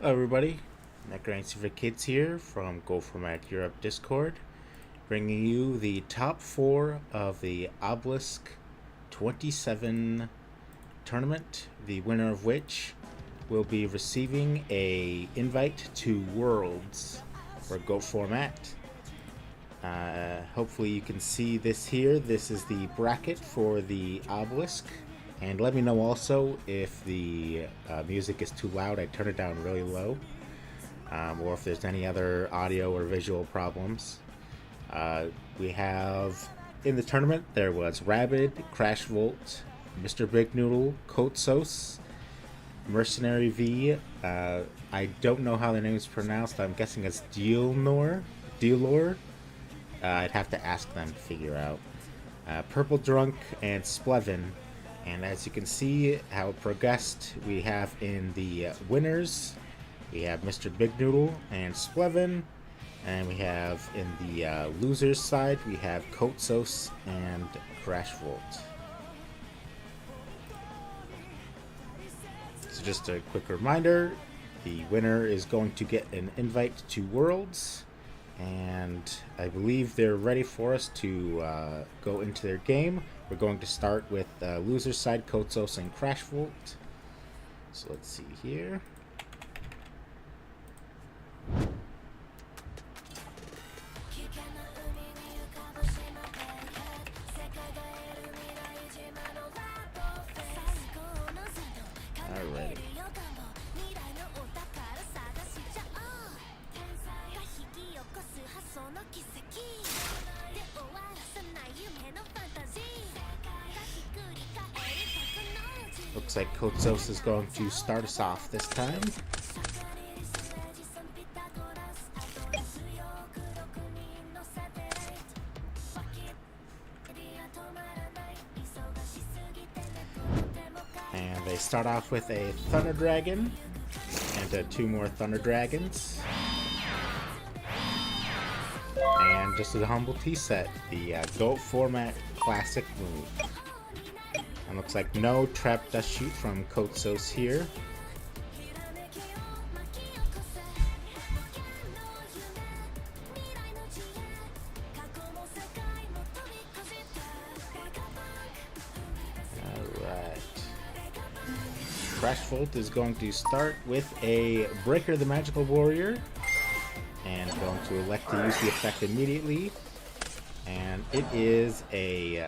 Hello everybody, Necromancy for Kids here from Go Format Europe Discord, bringing you the top 4 of the Obelisk 27 tournament, the winner of which will be receiving a invite to Worlds for Go Format. Hopefully you can see this here. This is the bracket for the Obelisk. And let me know also if the music is too loud. I turn it down really low. Or if there's any other audio or visual problems. We have, in the tournament, there was Rabid, Crash Volt, Mr. Big Noodle, Kotsos, Mercenary V. I don't know how the name is pronounced. I'm guessing it's Dielor. I'd have to ask them to figure out. Purple Drunk and Splevin. And as you can see how it progressed, we have in the winners, we have Mr. Big Noodle and Splevin. And we have in the losers side, we have Kotsos and Crash Volt. So just a quick reminder, the winner is going to get an invite to Worlds. And I believe they're ready for us to go into their game. We're going to start with loser side, Kotsos and Crash Volt. So let's see here. Alrighty. Looks like Kotsos is going to start us off this time. And they start off with a Thunder Dragon and 2 more Thunder Dragons. And just a humble tea set, the Go Format Classic move. And looks like no Trap Dust Shoot from Kotsos here. Alright. Crash Volt is going to start with a Breaker the Magical Warrior. And going to elect to use the effect immediately. And it is a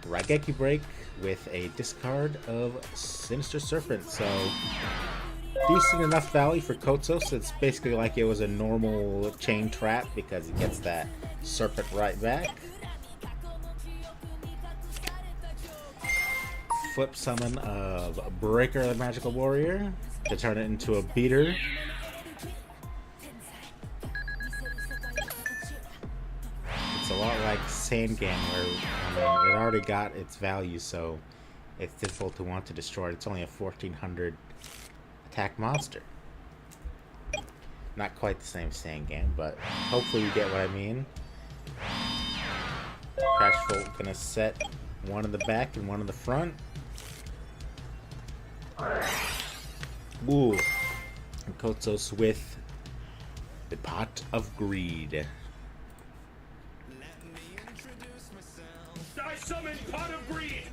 Raigeki Break with a discard of Sinister Serpent. So, decent enough value for Kotsos. It's basically like it was a normal chain trap because he gets that Serpent right back. Flip summon of Breaker the Magical Warrior to turn it into a beater. It's a lot like Sandgan, where it already got its value, so it's difficult to want to destroy it. It's only a 1400 attack monster. Not quite the same Sandgan, but hopefully you get what I mean. Crash Volt gonna set one in the back and one in the front. Ooh. And Kotsos with the Pot of Greed. I summon Pot of Greed!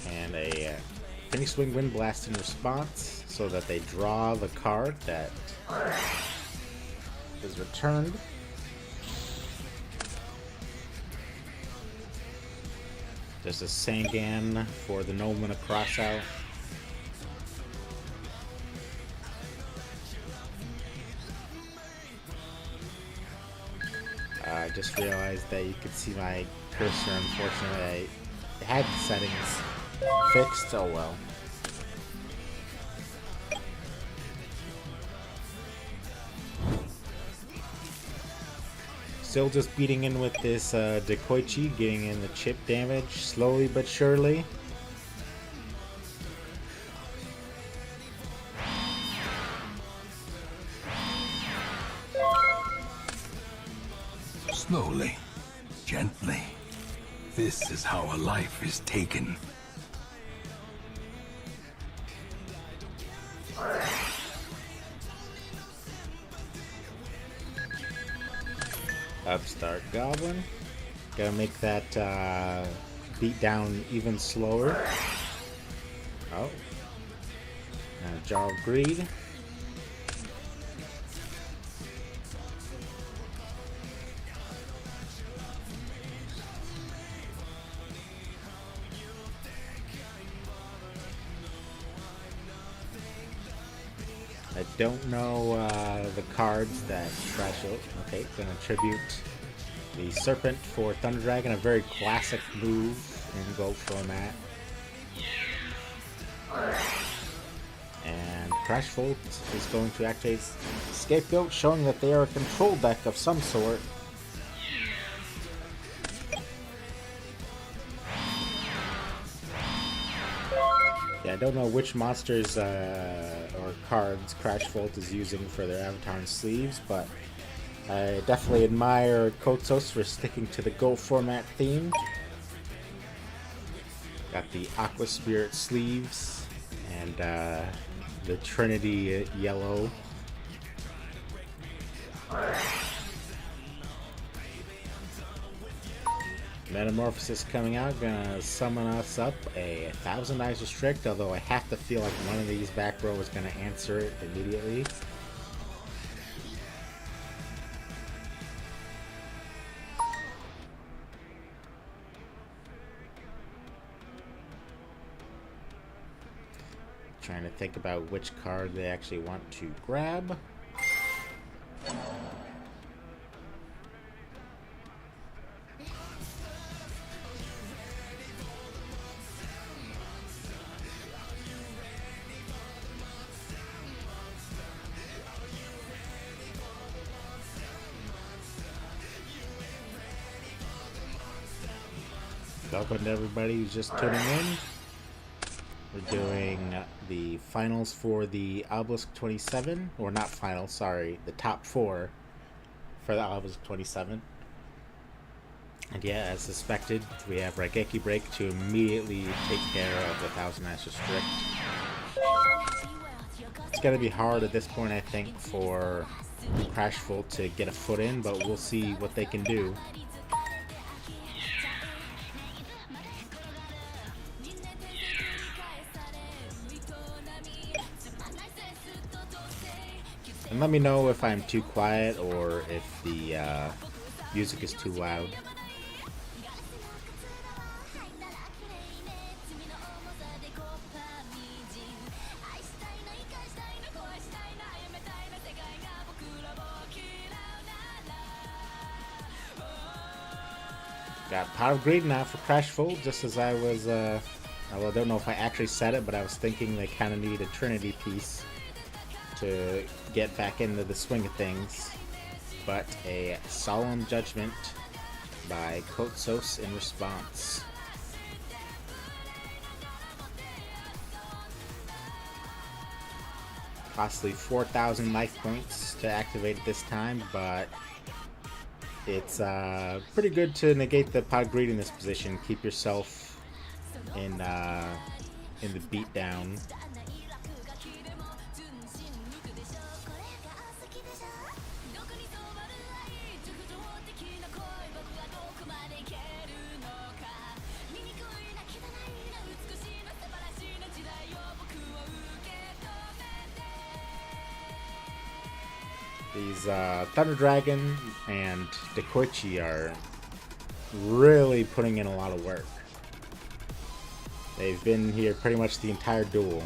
And a Phoenix Wing Wind Blast in response so that they draw the card that is returned. There's a Sandgan for the no mana crossout. I just realized that you could see my cursor. Unfortunately, I had the settings fixed. Oh well. Still just beating in with this Dekoichi, getting in the chip damage slowly but surely. Slowly, gently. This is how a life is taken. Upstart Goblin. Gotta make that beat down even slower. Oh. And a Jar of Greed. I don't know the cards that Crash. Okay, gonna tribute the Serpent for Thunder Dragon, a very classic move in Gold format. And Crash Volt is going to activate Scapegoat, showing that they are a control deck of some sort. Yeah, I don't know which monsters or cards Crash Volt is using for their avatar and sleeves, but I definitely admire Kotsos for sticking to the Go format theme. Got the Aqua Spirit sleeves and the Trinity yellow. Metamorphosis coming out, gonna summon us up a 1,000 Eyes Restrict, although I have to feel like one of these back row is gonna answer it immediately. Trying to think about which card they actually want to grab. Welcome to everybody who's just tuning in. We're doing the finals for the Obelisk 27, or not finals, sorry, the top 4 for the Obelisk 27. And yeah, as suspected, we have Raigeki Break to immediately take care of the 1,000 Eyes Restrict. It's going to be hard at this point, I think, for Crash Volt to get a foot in, but we'll see what they can do. And let me know if I'm too quiet or if the music is too loud. Got Pot of Greed now for Crash Volt, just as I was, well, I don't know if I actually said it, but I was thinking they kind of need a Trinity piece to get back into the swing of things. But a Solemn Judgment by Kotsos in response. Costly 4,000 life points to activate it this time, but it's pretty good to negate the Pot of Greed in this position. Keep yourself in the beatdown. These Thunder Dragon and Dekoichi are really putting in a lot of work. They've been here pretty much the entire duel.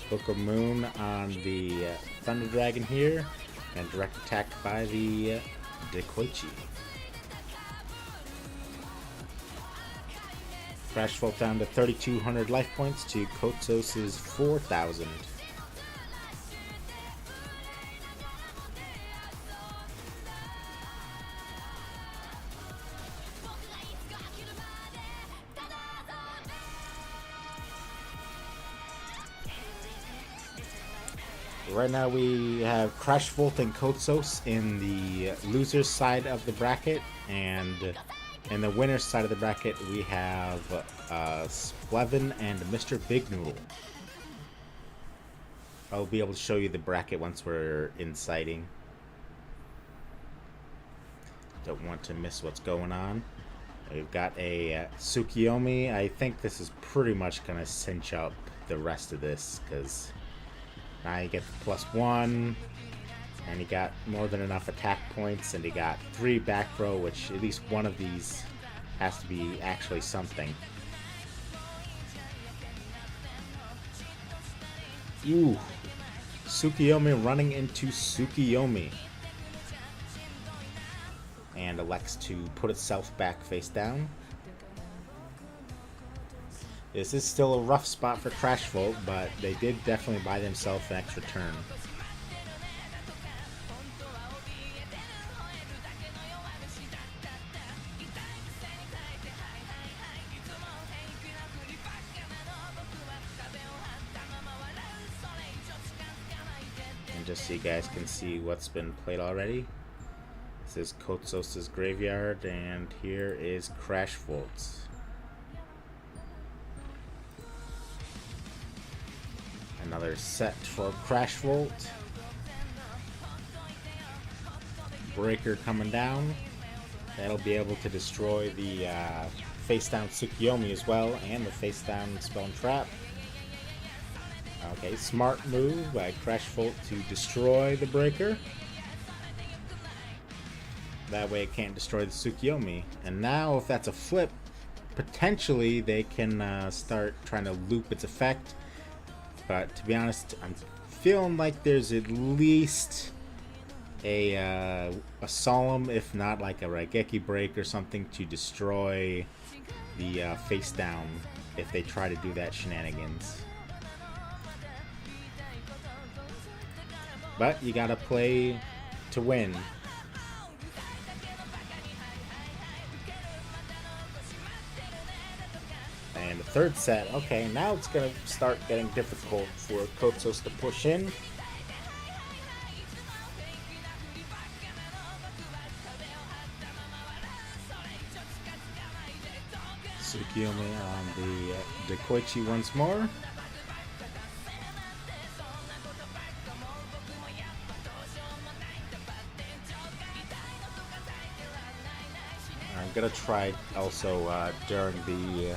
Book of Moon on the Thunder Dragon here, and direct attack by the Dekoichi. Crash Volt down to 3,200 life points to Kotsos' 4,000. right now we have Crash Volt and Kotsos in the loser's side of the bracket, and in the winner's side of the bracket we have Splevin and Mr. Big Noodle. I'll be able to show you the bracket once we're in sighting. Don't want to miss what's going on. We've got a Tsukiyomi. I think this is pretty much going to cinch up the rest of this, because now you get the +1, and you got more than enough attack points, and you got 3 back row, which at least one of these has to be actually something. Ooh, Tsukiyomi running into Tsukiyomi. And elects to put itself back face down. This is still a rough spot for Crash Volt, but they did definitely buy themselves an extra turn. And just so you guys can see what's been played already. This is Kotsos' Graveyard, and here is Crash Volt. Another set for Crash Volt. Breaker coming down. That'll be able to destroy the face down Tsukiyomi as well, and the face down Spell and Trap. Okay, smart move by Crash Volt to destroy the Breaker. That way it can't destroy the Tsukiyomi. And now if that's a flip, potentially they can start trying to loop its effect. But to be honest, I'm feeling like there's at least a Solemn, if not like a Raigeki break or something, to destroy the face down if they try to do that shenanigans. But you gotta play to win. And the third set, okay, now it's going to start getting difficult for Kotsos to push in. Tsukiyomi on the Dekoichi once more. I'm going to try also during the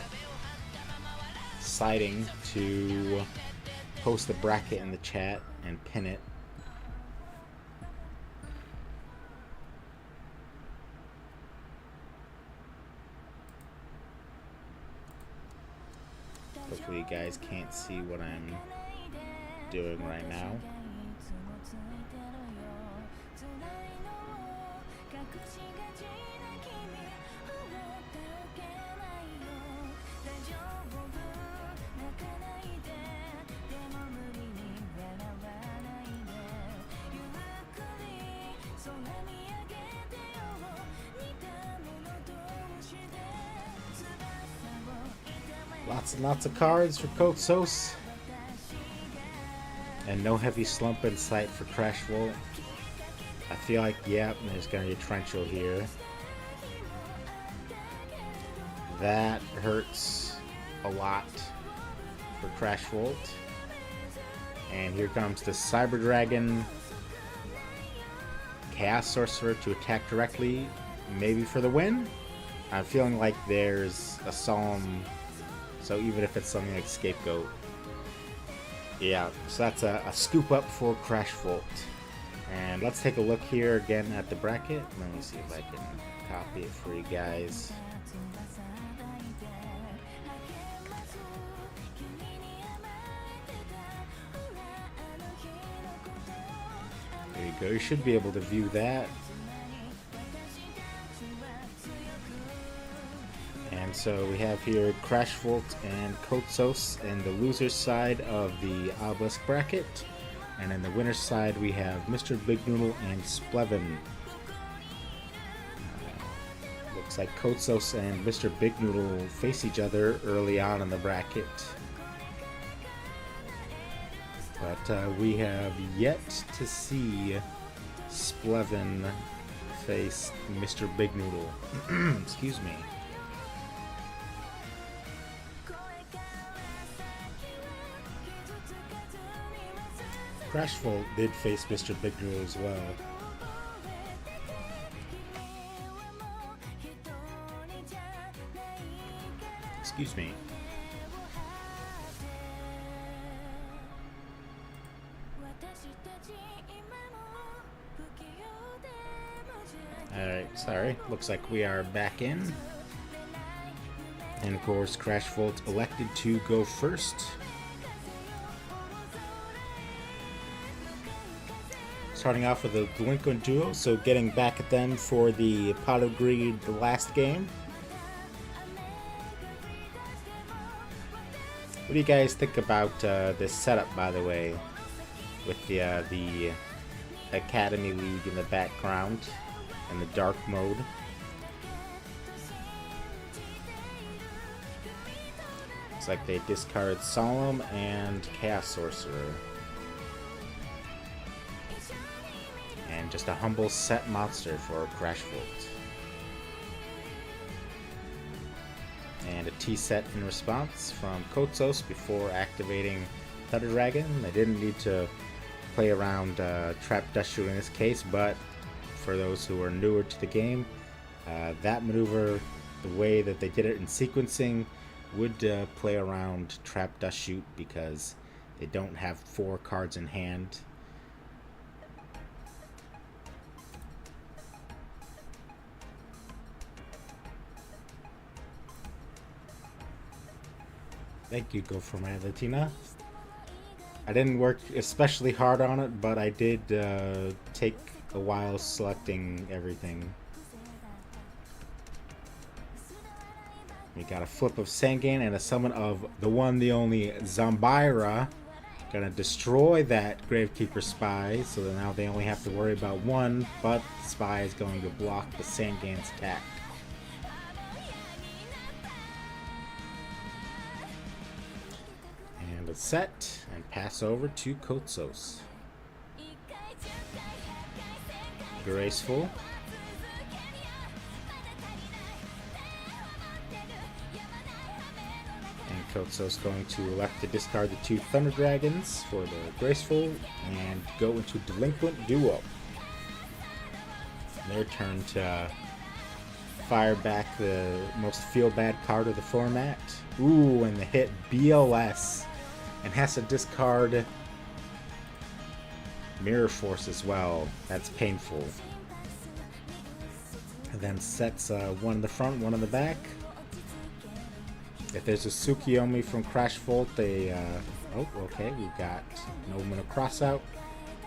sighting to post the bracket in the chat and pin it. Hopefully you guys can't see what I'm doing right now. Lots and lots of cards for Kotsos. And no heavy slump in sight for Crash Volt. I feel like, yep, there's going to be a Torrential here. That hurts a lot for Crash Volt. And here comes the Cyber Dragon. Chaos Sorcerer to attack directly, maybe for the win. I'm feeling like there's a Solemn, so even if it's something like Scapegoat. Yeah, so that's a scoop up for Crash Volt. And let's take a look here again at the bracket. Let me see if I can copy it for you guys. There you go, you should be able to view that. And so we have here Crash Volt and Kotsos in the loser's side of the Obelisk bracket. And in the winner's side we have Mr. Big Noodle and Splevin. Looks like Kotsos and Mr. Big Noodle face each other early on in the bracket. But we have yet to see Splevin face Mr. Big Noodle. Excuse me. Crashful did face Mr. Big Noodle as well. Excuse me. Alright, sorry. Looks like we are back in. And of course, Crashvolt elected to go first. Starting off with a delinquent duo, so getting back at them for the pot of greed the last game. What do you guys think about this setup, by the way, with the Academy League in the background and the dark mode? Looks like they discarded Solemn and Chaos Sorcerer. And just a humble set monster for Crashvolt. And a T-set in response from Kotsos before activating Thunder Dragon. They didn't need to play around Trap Dust Shoot in this case, but for those who are newer to the game, that maneuver, the way that they did it in sequencing, would play around Trap Dust Shoot because they don't have 4 cards in hand. Thank you, Go For My Latina. I didn't work especially hard on it, but I did take a while selecting everything. We got a flip of Sangan and a summon of the one, the only Zombira. Gonna destroy that Gravekeeper Spy, so that now they only have to worry about one, but the Spy is going to block the Sangan's attack. And a set, and pass over to Kotsos. Graceful. And Kotsos going to elect to discard the 2 Thunder Dragons for the Graceful and go into Delinquent Duo. Their turn to fire back the most feel-bad card of the format. Ooh, and the hit BLS. And has to discard Mirror Force as well. That's painful. And then sets one in the front, one in the back. If there's a Tsukiyomi from Crashvolt, they... oh, okay, we've got an Omen of Crossout.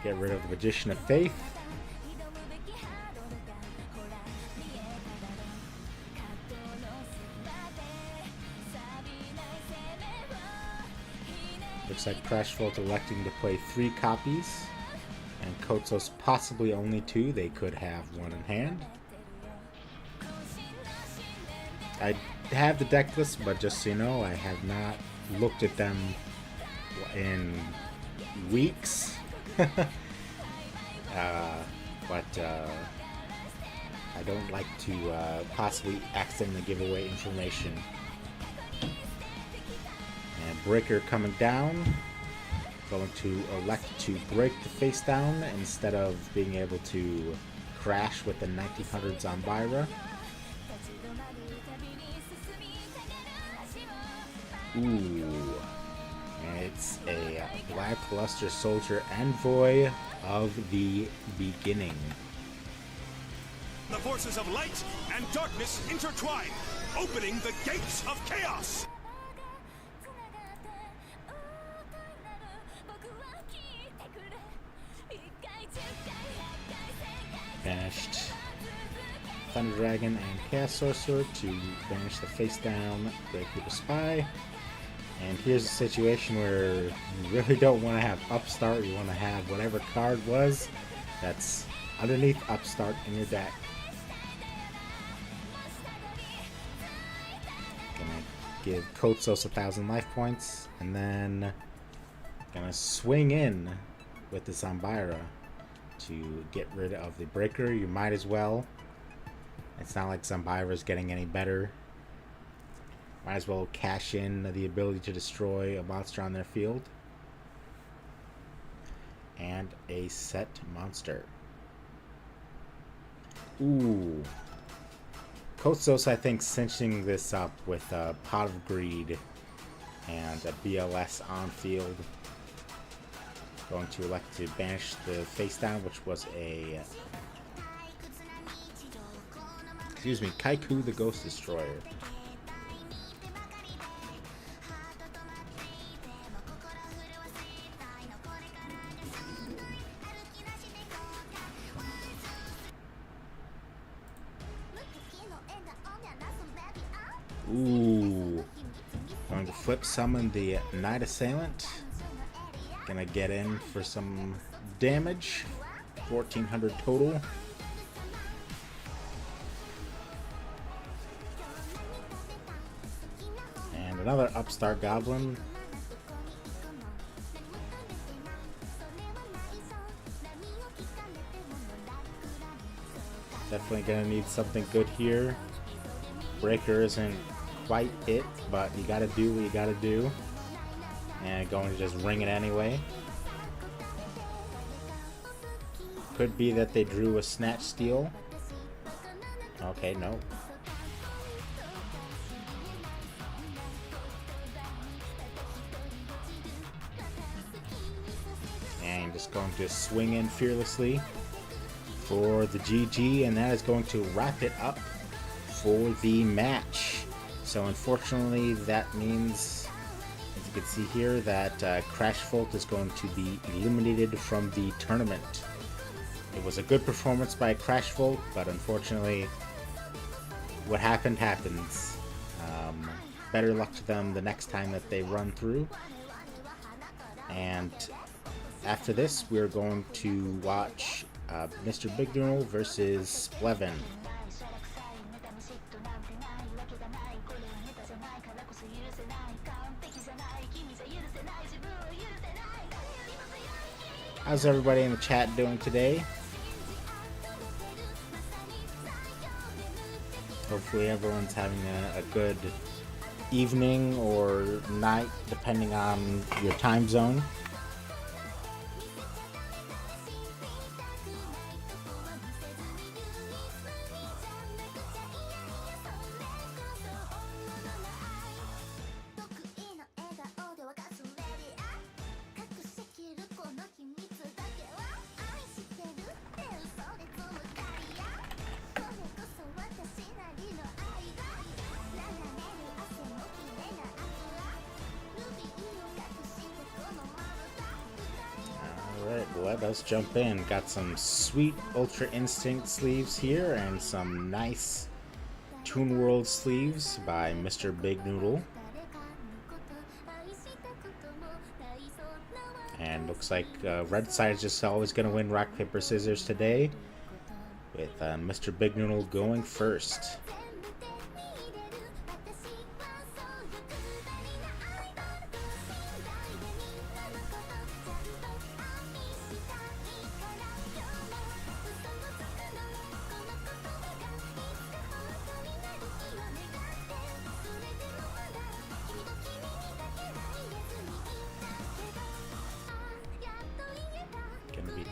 Get rid of the Magician of Faith. Looks like Crashvolt electing to play 3 copies. And Kotsos possibly only 2. They could have 1 in hand. I have the deck list, but just so you know, I have not looked at them in weeks. But I don't like to possibly accidentally give away information. And Breaker coming down. Going to elect to break the face down instead of being able to crash with the 1900 Zombira. Ooh. And it's a Black Luster Soldier Envoy of the Beginning. The forces of light and darkness intertwine, opening the gates of chaos. Banished Thunder Dragon and Chaos Sorcerer to banish the face down Gravekeeper Spy. And here's a situation where you really don't want to have Upstart. You want to have whatever card was that's underneath Upstart in your deck. Gonna give Kotsos 1,000 life points, and then Gonna swing in with the Zambira to get rid of the breaker. You might as well. It's not like Zambira's getting any better. Might as well cash in the ability to destroy a monster on their field. And a set monster. Ooh. Kostos, I think, cinching this up with a Pot of Greed and a BLS on field. Going to elect to banish the face down, which was a... excuse me, Kaiku the Ghost Destroyer. Ooh. Going to flip summon the Night Assailant. Gonna get in for some damage. 1400 total. And another Upstart Goblin. Definitely gonna need something good here. Breaker isn't quite it, but you gotta do what you gotta do. And going to just ring it anyway. Could be that they drew a Snatch Steal. Okay, no. And just going to swing in fearlessly for the GG, and that is going to wrap it up for the match. So unfortunately that means, as you can see here, that Crashfolt is going to be eliminated from the tournament. It was a good performance by Crashfolt, but unfortunately what happened happens. Better luck to them the next time that they run through. And after this we're going to watch Mr. Big Noodle versus Splevin. How's everybody in the chat doing today? Hopefully everyone's having a good evening or night, depending on your time zone. Let us jump in. Got some sweet Ultra Instinct sleeves here and some nice Toon World sleeves by Mr. Big Noodle. And looks like red side is just always going to win rock, paper, scissors today, with Mr. Big Noodle going first.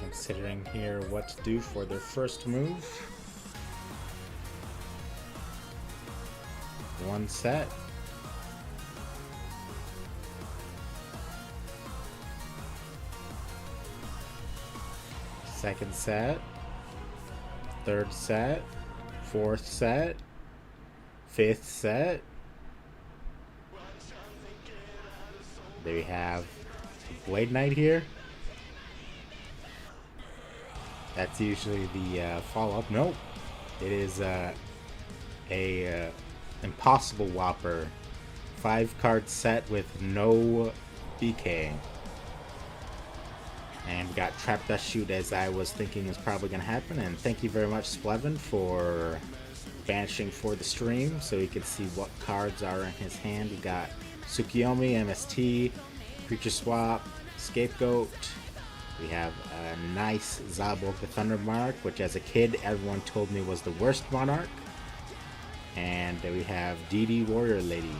Considering here what to do for their first move. One set. Second set. Third set. Fourth set. Fifth set. There we have Blade Knight here. That's usually the follow-up. Nope. It is a Impossible Whopper. 5-card set with no BK. And we got Trap Dust Shoot, as I was thinking is probably going to happen. And thank you very much, Splevin, for banishing for the stream so he could see what cards are in his hand. We got Tsukiyomi, MST, Creature Swap, Scapegoat. We have a nice Zaborg the Thunder Monarch, which as a kid everyone told me was the worst monarch. And we have DD Warrior Lady.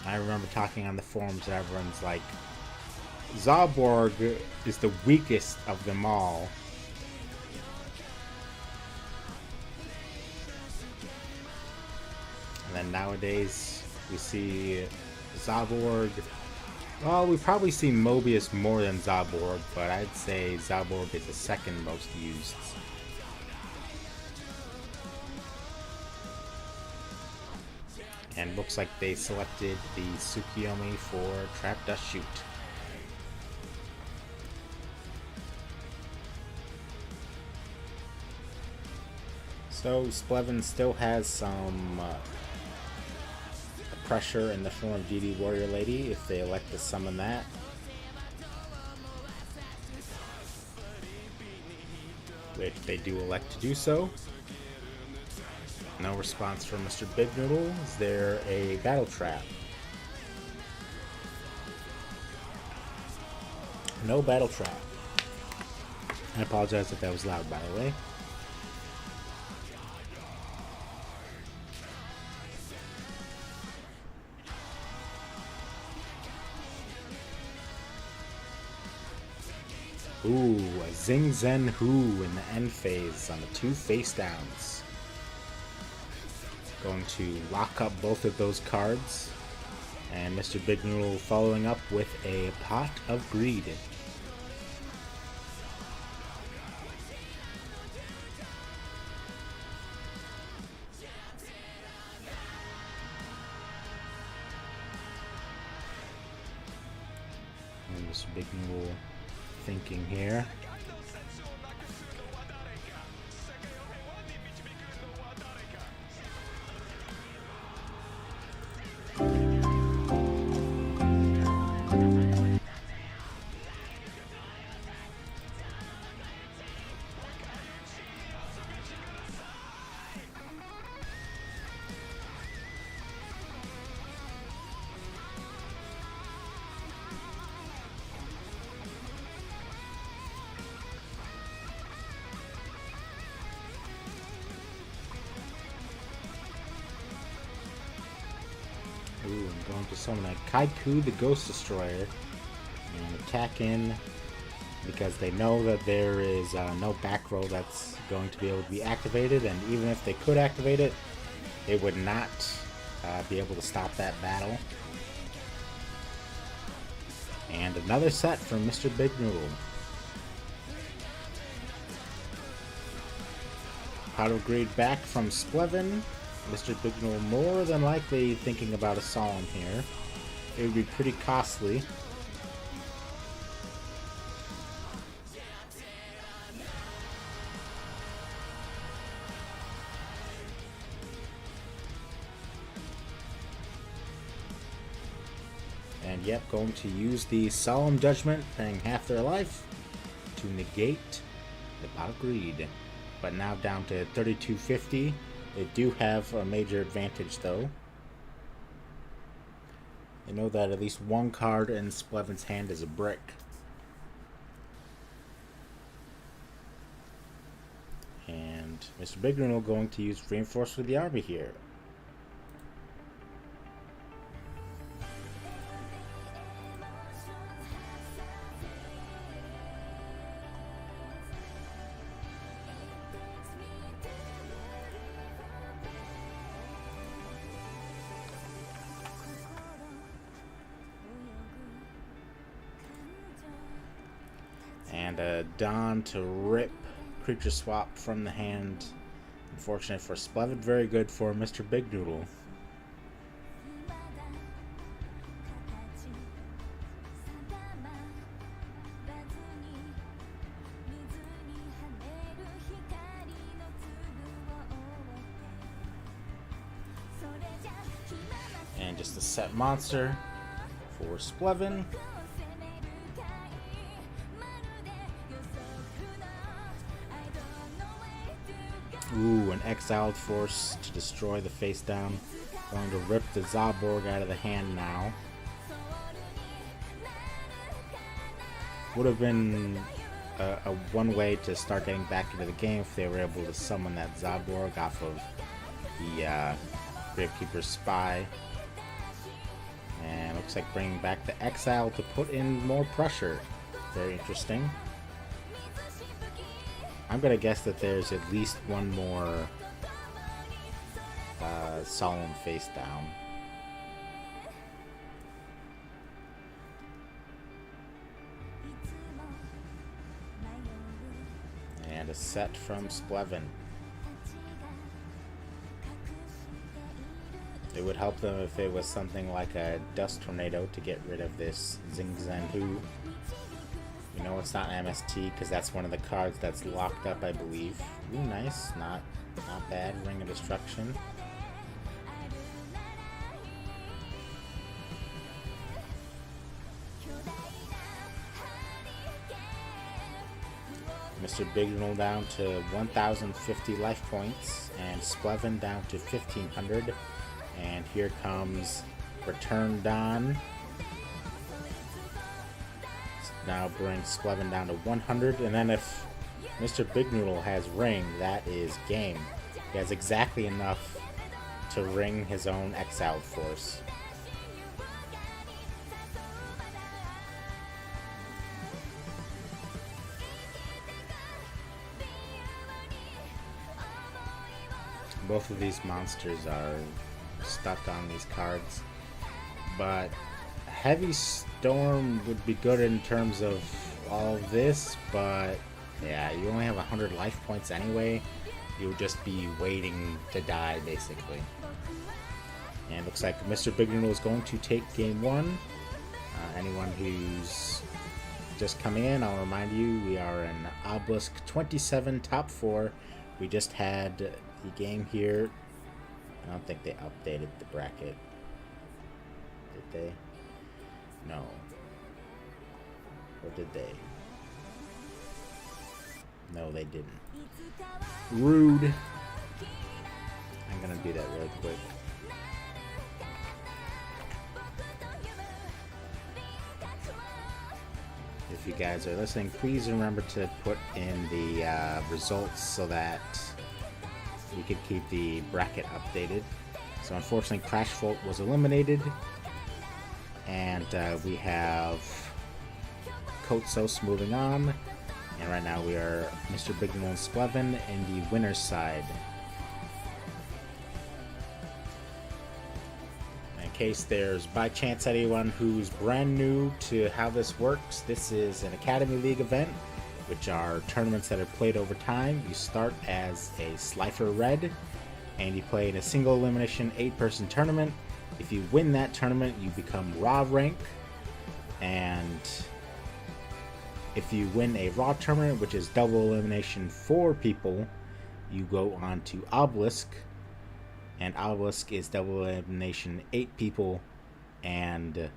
I remember talking on the forums and everyone's like, Zaborg is the weakest of them all. And then nowadays we see Zaborg. Well, we probably see Mobius more than Zaborg, but I'd say Zaborg is the second most used. And looks like they selected the Tsukiyomi for Trap Dust Shoot. So Splevin still has some pressure in the form of DD Warrior Lady if they elect to summon that. Which they do elect to do so. No response from Mr. Big Noodle. Is there a battle trap? No battle trap. I apologize if that was loud, by the way. Ooh, a Zing Zen Hu in the end phase on the 2 face downs. Going to lock up both of those cards. And Mr. Big Noodle following up with a Pot of Greed. And Mr. Big Noodle thinking here. Ooh, I'm going to summon a Kaiku the Ghost Destroyer and attack in because they know that there is no back row that's going to be able to be activated, and even if they could activate it, they would not be able to stop that battle. And another set from Mr. Big Noodle. Pot of Greed back from Splevin. Mr. Big Noodle more than likely thinking about a Solemn here. It would be pretty costly. And yep, going to use the Solemn Judgment, paying half their life to negate the Pot of Greed. But now down to 3250. They do have a major advantage though. They know that at least one card in Splevin's hand is a brick. And Mr. Big Noodle going to use Reinforce with the Army here. And a Dawn to rip creature swap from the hand. Unfortunate for Splevin, very good for Mr. Big Noodle. And just a set monster for Splevin. Ooh, an Exiled Force to destroy the face down. Going to rip the Zaborg out of the hand now. Would have been a one way to start getting back into the game if they were able to summon that Zaborg off of the Gravekeeper's Spy. And looks like bringing back the Exile to put in more pressure. Very interesting. I'm gonna guess that there's at least one more Solemn face down. And a set from Splevin. It would help them if it was something like a Dust Tornado to get rid of this Zing Zanhu. You know it's not MST because that's one of the cards that's locked up, I believe. Ooh, nice. Not bad. Ring of Destruction. Mr. Bignall down to 1,050 life points, and Splevin down to 1,500. And here comes Return Dawn. Now brings Splevin down to 100, and then if Mr. Bignoodle has Ring, that is game. He has exactly enough to ring his own exiled force. Both of these monsters are stuck on these cards, but Heavy Storm would be good in terms of all of this, but yeah, you only have 100 life points anyway. You would just be waiting to die, basically. And looks like Mr. Bignoodle is going to take game one. Anyone who's just coming in, I'll remind you, we are in Obelisk 27 top 4. We just had the game here. I don't think they updated the bracket. Did they? No. Or did they? No, they didn't. Rude. I'm gonna do that really quick. If you guys are listening, please remember to put in the results so that we could keep the bracket updated. So unfortunately, Crash Volt was eliminated, and we have Kotsos moving on. And right now we are Mr. Bignall and Splevin in the winner's side. In case there's by chance anyone who's brand new to how this works, this is an Academy League event, which are tournaments that are played over time. You start as a Slifer Red, and you play in a single elimination 8-person tournament. If you win that tournament, you become Raw rank, and if you win a Raw tournament, which is double elimination 4 people, you go on to Obelisk, and Obelisk is double elimination 8 people, and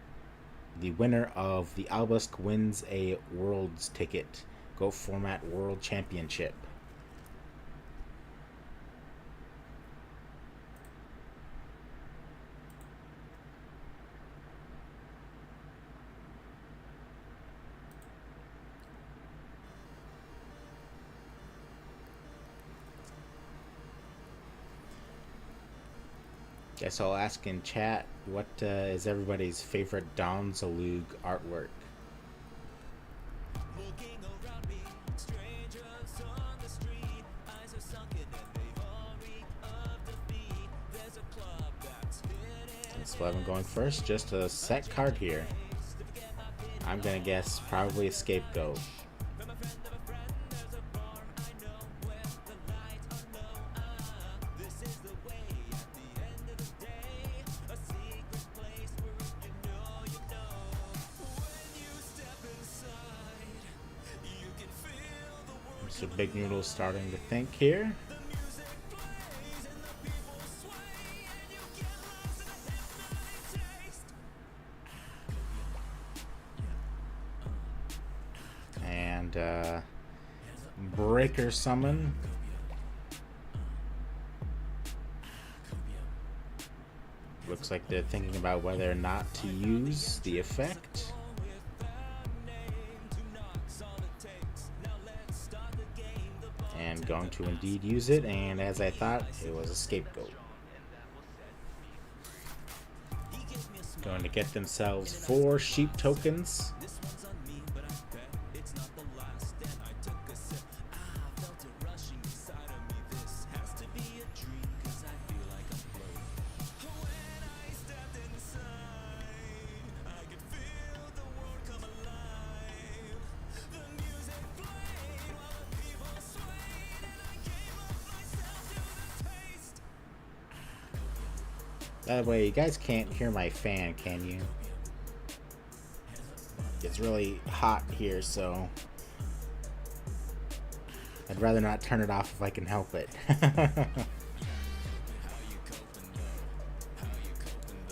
the winner of the Obelisk wins a Worlds ticket. Go Format World Championship. Guess I'll ask in chat, what is everybody's favorite Don Zalug artwork? Splevin going first, just a set card here. I'm gonna guess probably a Scapegoat. Mr. Bignoodle starting to think here. And Breaker Summon. Looks like they're thinking about whether or not to use the effect. And going to indeed use it, and as I thought, it was a scapegoat. Going to get themselves 4 sheep tokens. By the way, you guys can't hear my fan, can you? It's really hot here, so I'd rather not turn it off if I can help it.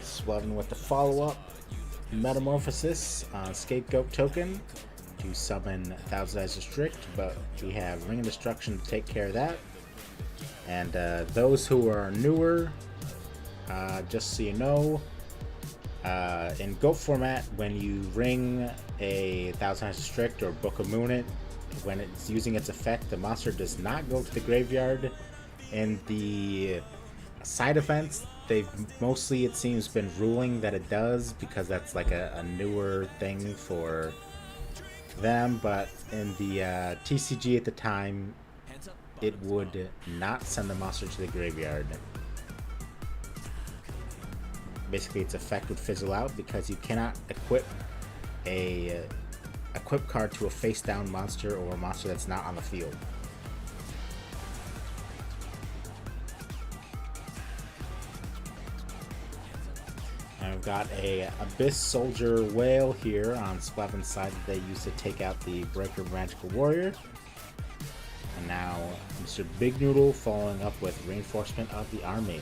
Swelling with the follow-up Metamorphosis on Scapegoat token to summon Thousand Eyes Restrict, but we have Ring of Destruction to take care of that. And those who are newer, just so you know, in GOAT format, when you ring a Thousand Eyes Restrict or Book of Moon it, when it's using its effect, the monster does not go to the graveyard. In the side events, they've mostly, it seems, been ruling that it does, because that's like a newer thing for them, but in the TCG at the time, it would not send the monster to the graveyard. Basically, its effect would fizzle out because you cannot equip a equip card to a face-down monster or a monster that's not on the field. And we've got a Abyss Soldier Whale here on Splevin's side that they used to take out the Breaker Magical Warrior. And now Mr. Big Noodle following up with Reinforcement of the Army.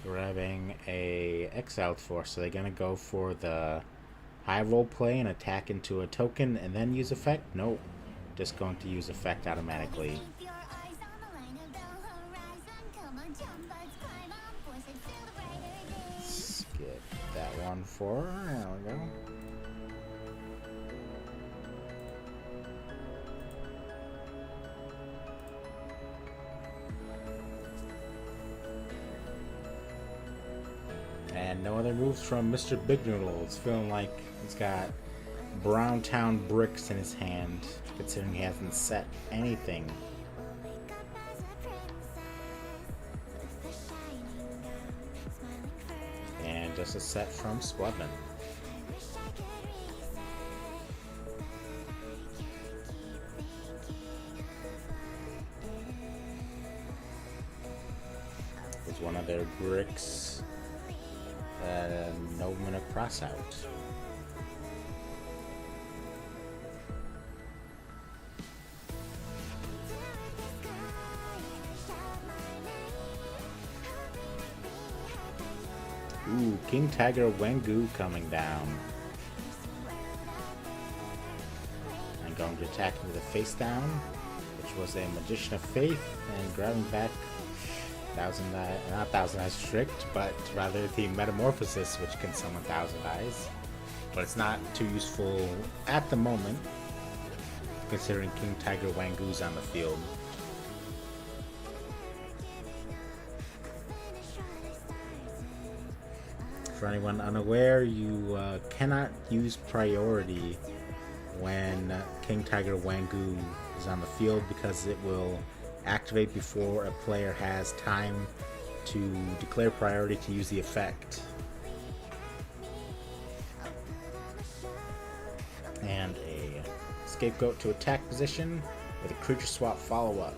Grabbing a Exiled Force, so they're gonna go for the high roll play and attack into a token and then use effect? Nope, just going to use effect automatically. Let's get that one for her. There we go. And no other moves from Mr. Big Noodle. It's feeling like he's got Browntown bricks in his hand, considering he hasn't set anything. And just a set from Splevin. There's one of their bricks. Nobleman of Crossout. Ooh, King Tiger Wengu coming down. And going to attack with a face down, which was a Magician of Faith, and grabbing back not Thousand Eyes Restrict, but rather the Metamorphosis, which can summon Thousand Eyes. But it's not too useful at the moment, considering King Tiger Wangu's on the field. For anyone unaware, you cannot use priority when King Tiger Wangu is on the field, because it will activate before a player has time to declare priority to use the effect. And a Scapegoat to attack position with a creature swap follow-up.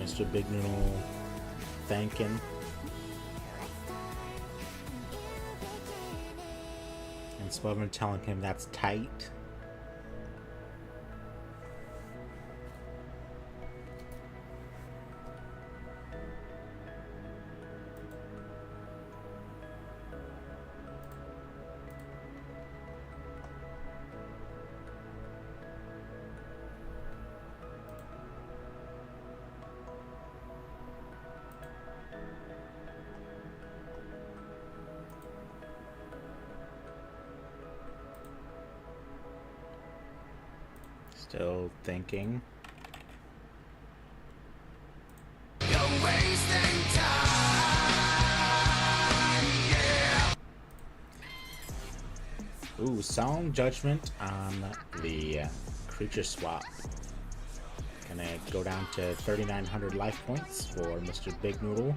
Mr. Big Noodle thanking. And Spelman telling him that's tight. Still thinking. You're wasting time, yeah. Ooh, solemn judgment on the creature swap. Gonna go down to 3,900 life points for Mr. Big Noodle.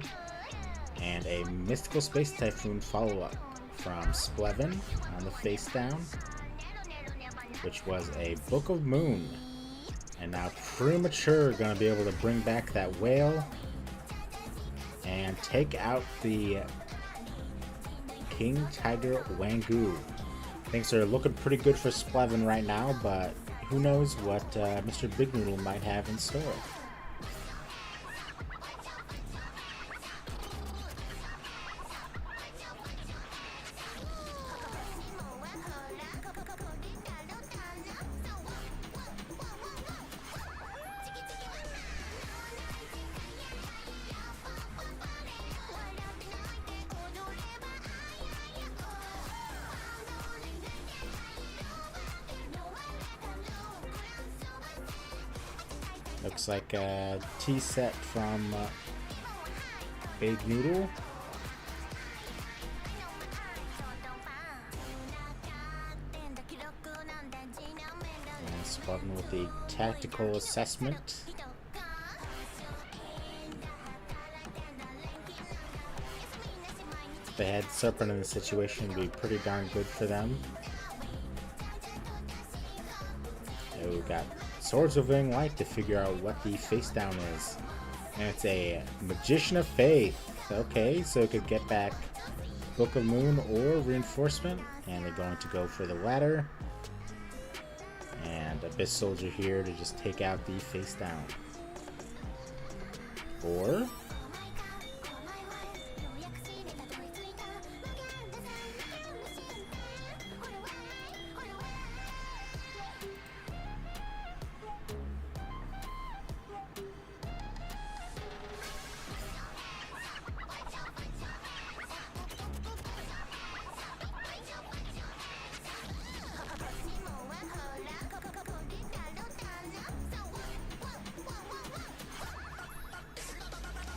And a Mystical Space Typhoon follow-up from Splevin on the face down, which was a Book of Moon. And now Premature gonna be able to bring back that whale and take out the King Tiger Wangu. Things are looking pretty good for Splevin right now, but who knows what Mr. Big Noodle might have in store. Looks like a tea set from Big Noodle. And Splevin with the tactical assessment. If they had Serpent in the situation, it would be pretty darn good for them. So we got Swords of Living Light to figure out what the face down is. And it's a Magician of Faith. Okay, so it could get back Book of Moon or Reinforcement. And they're going to go for the latter. And Abyss Soldier here to just take out the face down. Or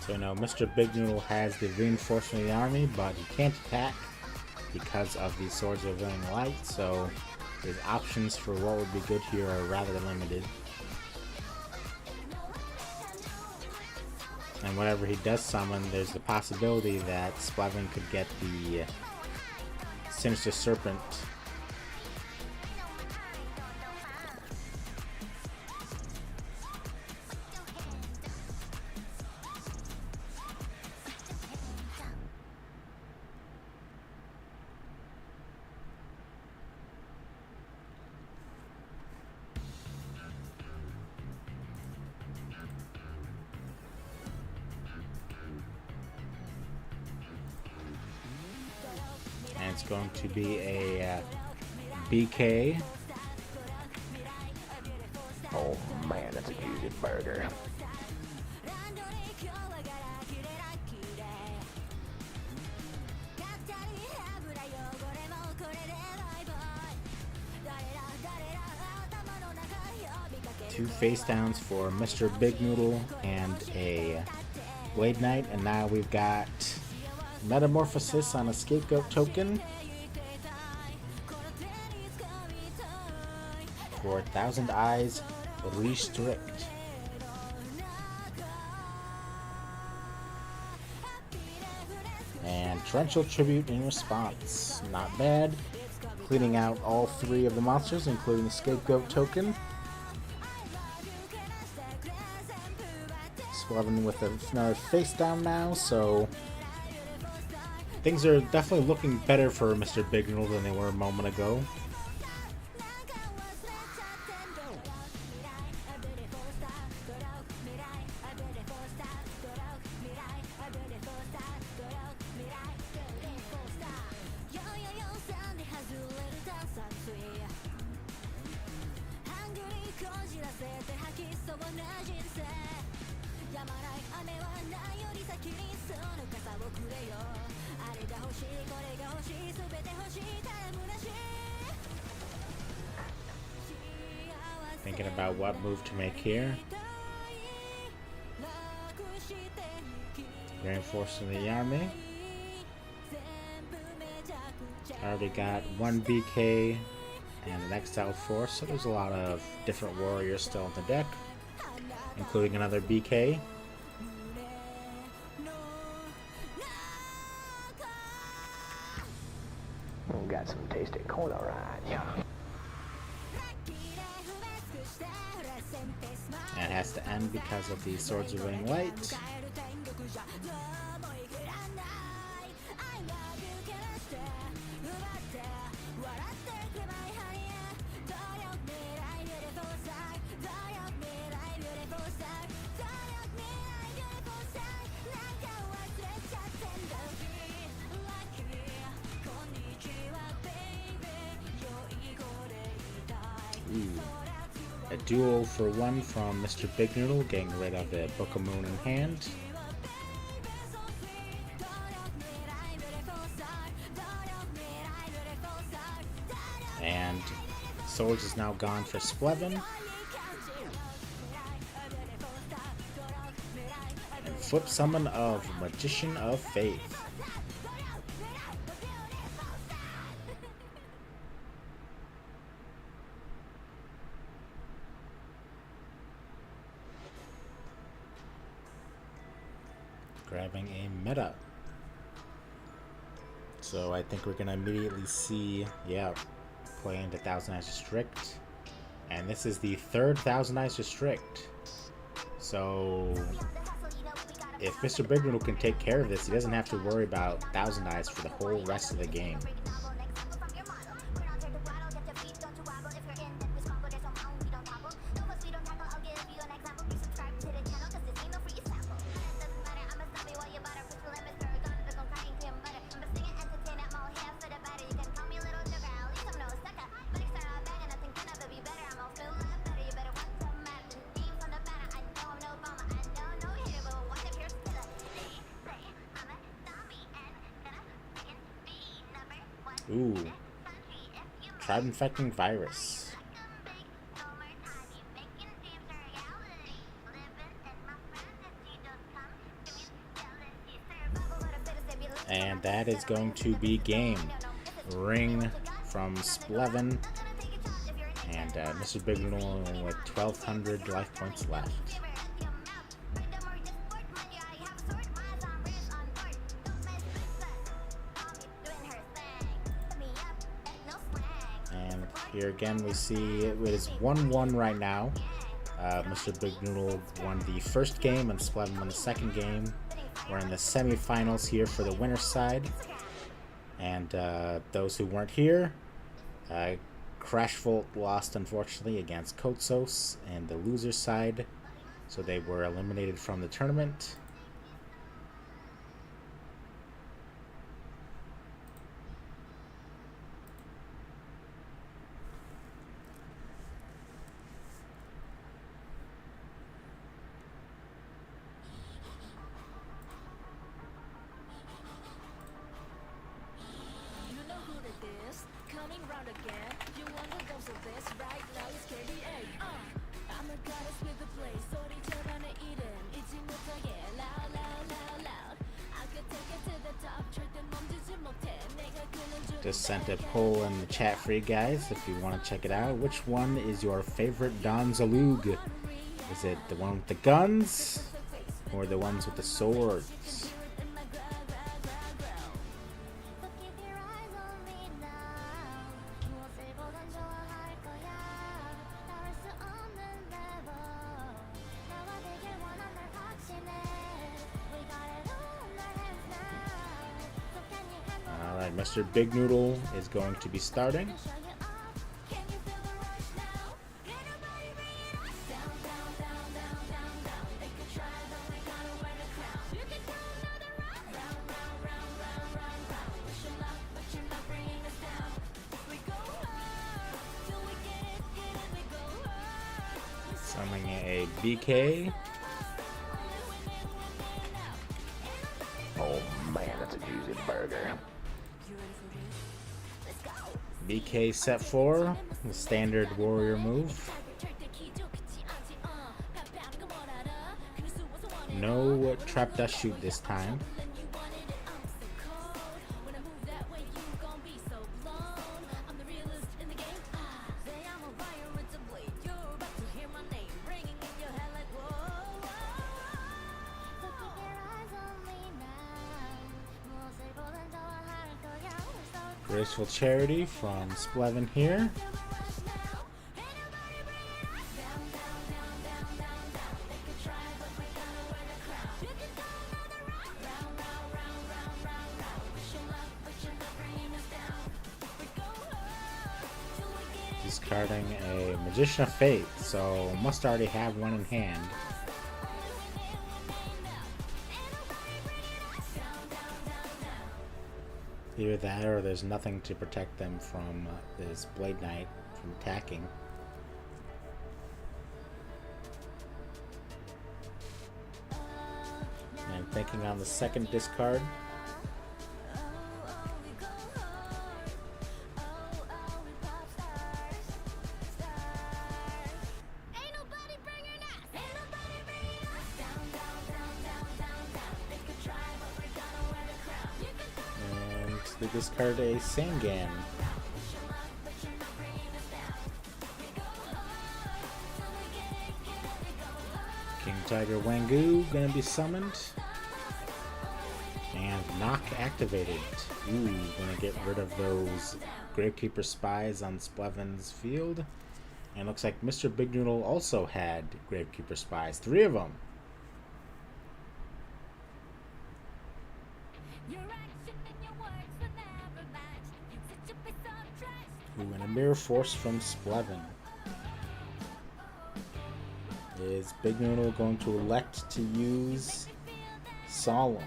so now Mr. Big Noodle has the reinforcement of the army, but he can't attack because of the Swords of Living Light, so his options for what would be good here are rather limited. And whatever he does summon, there's the possibility that Splevin could get the Sinister Serpent. And it's going to be a BK. Oh man, that's a juicy burger. Two face downs for Mr. Big Noodle and a Blade Knight, and now we've got Metamorphosis on a Scapegoat token for 1,000 Eyes Restrict. And Torrential Tribute in response. Not bad. Cleaning out all three of the monsters, including the Scapegoat token. Splevin with another face down now, so things are definitely looking better for Mr. Big Noodle than they were a moment ago. Thinking about what move to make here. Reinforcing the army. Already got one BK and an exiled force, so there's a lot of different warriors still on the deck, including another BK. Got some tasty corn, alright. Yeah. And it has to end because of the Swords of Winning Light. Ooh. A duo for one from Mr. Big Noodle, getting rid of the Book of Moon in hand. And Swords is now gone for Splevin. And flip summon of Magician of Faith. Grabbing a meta. So I think we're gonna immediately see, yeah, playing the Thousand Eyes Restrict. And this is the third Thousand Eyes Restrict. So if Mr. Big Noodle can take care of this, he doesn't have to worry about Thousand Eyes for the whole rest of the game. Ooh. Tribe Infecting Virus. And that is going to be game. Ring from Splevin. And Mr. Big Noodle with 1,200 life points left. And here again we see it is 1-1 right now. Mr. Big Noodle won the first game and Splevin won the second game. We're in the semifinals here for the winner's side. And those who weren't here, Crashvolt lost unfortunately against Kotsos and the loser's side. So they were eliminated from the tournament. Just sent a poll in the chat for you guys if you want to check it out. Which one is your favorite Don Zalug? Is it the one with the guns or the ones with the swords? Alright, Mr. Big Noodle is going to be starting. Summoning a BK. Oh man, that's a juicy burger. BK set 4, the standard warrior move. No trap dust shoot this time. Graceful Charity from Splevin here. Discarding a Magician of Fate, so must already have one in hand. Either that or there's nothing to protect them from this Blade Knight from attacking. And thinking on the second discard. They discard a Sangan. King Tiger Wangu gonna be summoned. And Knock activated. Ooh, gonna get rid of those Gravekeeper spies on Splevin's field. And looks like Mr. Big Noodle also had Gravekeeper spies. 3 of them. Ooh, and a Mirror Force from Splevin. Is Big Noodle going to elect to use Solemn?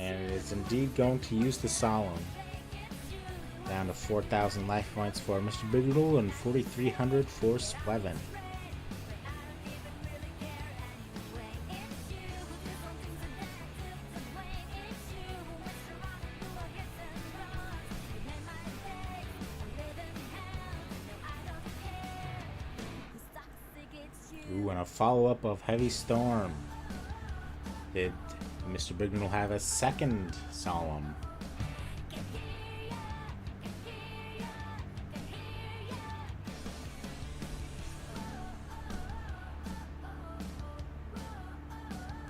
And it is indeed going to use the Solemn. Down to 4,000 life points for Mr. Big Noodle and 4,300 for Splevin. Ooh, and a follow-up of Heavy Storm. Did Mr. Big Noodle have a second Solemn?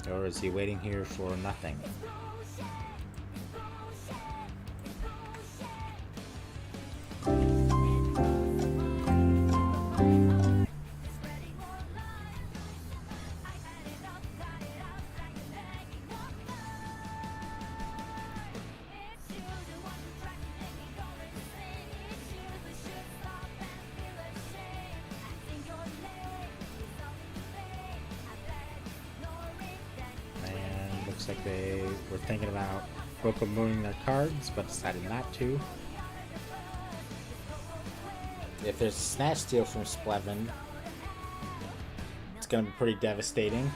Or is he waiting here for nothing? Looks like they were thinking about Mooning their cards, but decided not to. If there's a Snatch Steal from Splevin, it's going to be pretty devastating.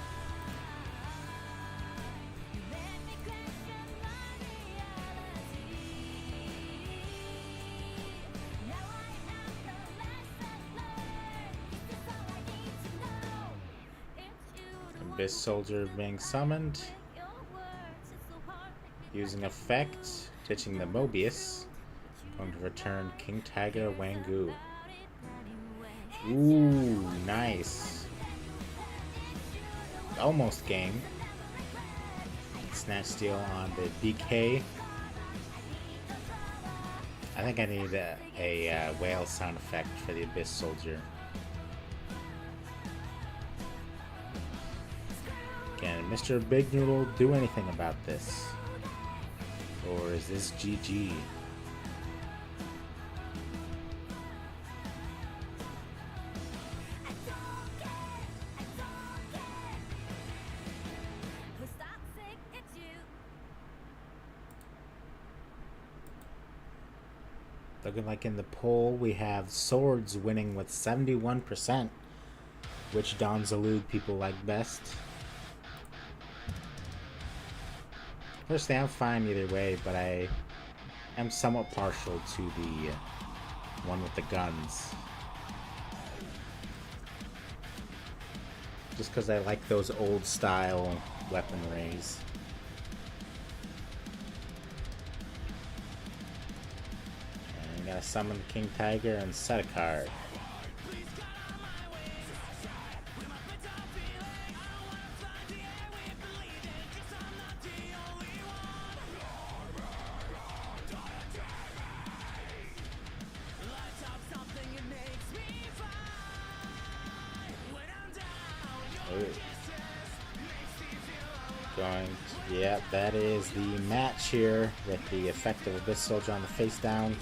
Abyss Soldier being summoned. Using effect, ditching the Mobius. Going to return King Tiger Wangu. Ooh, nice. almost game. Snatch steal on the BK. I think I need a whale sound effect for the Abyss Soldier. Can Mr. Big Noodle do anything about this? Or is this GG? Looking like in the poll, we have Swords winning with 71%. Which Don Zalude people like best? Personally, I'm fine either way, but I am somewhat partial to the one with the guns. Just because I like those old style weaponries. And gotta summon King Tiger and set a card. Yeah, that is the match here with the effect of Abyss Soldier on the face down.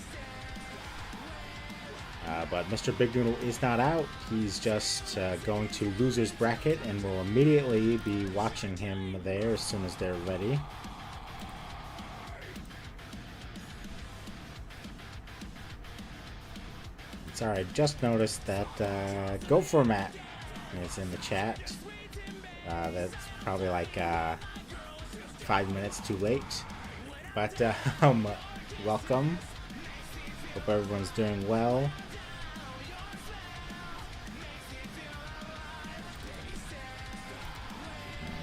But Mr. Big Noodle is not out. He's just going to loser's bracket, and we'll immediately be watching him there as soon as they're ready. Sorry, just noticed that Go For Matt is in the chat. That's probably like 5 minutes too late, but welcome. Hope everyone's doing well.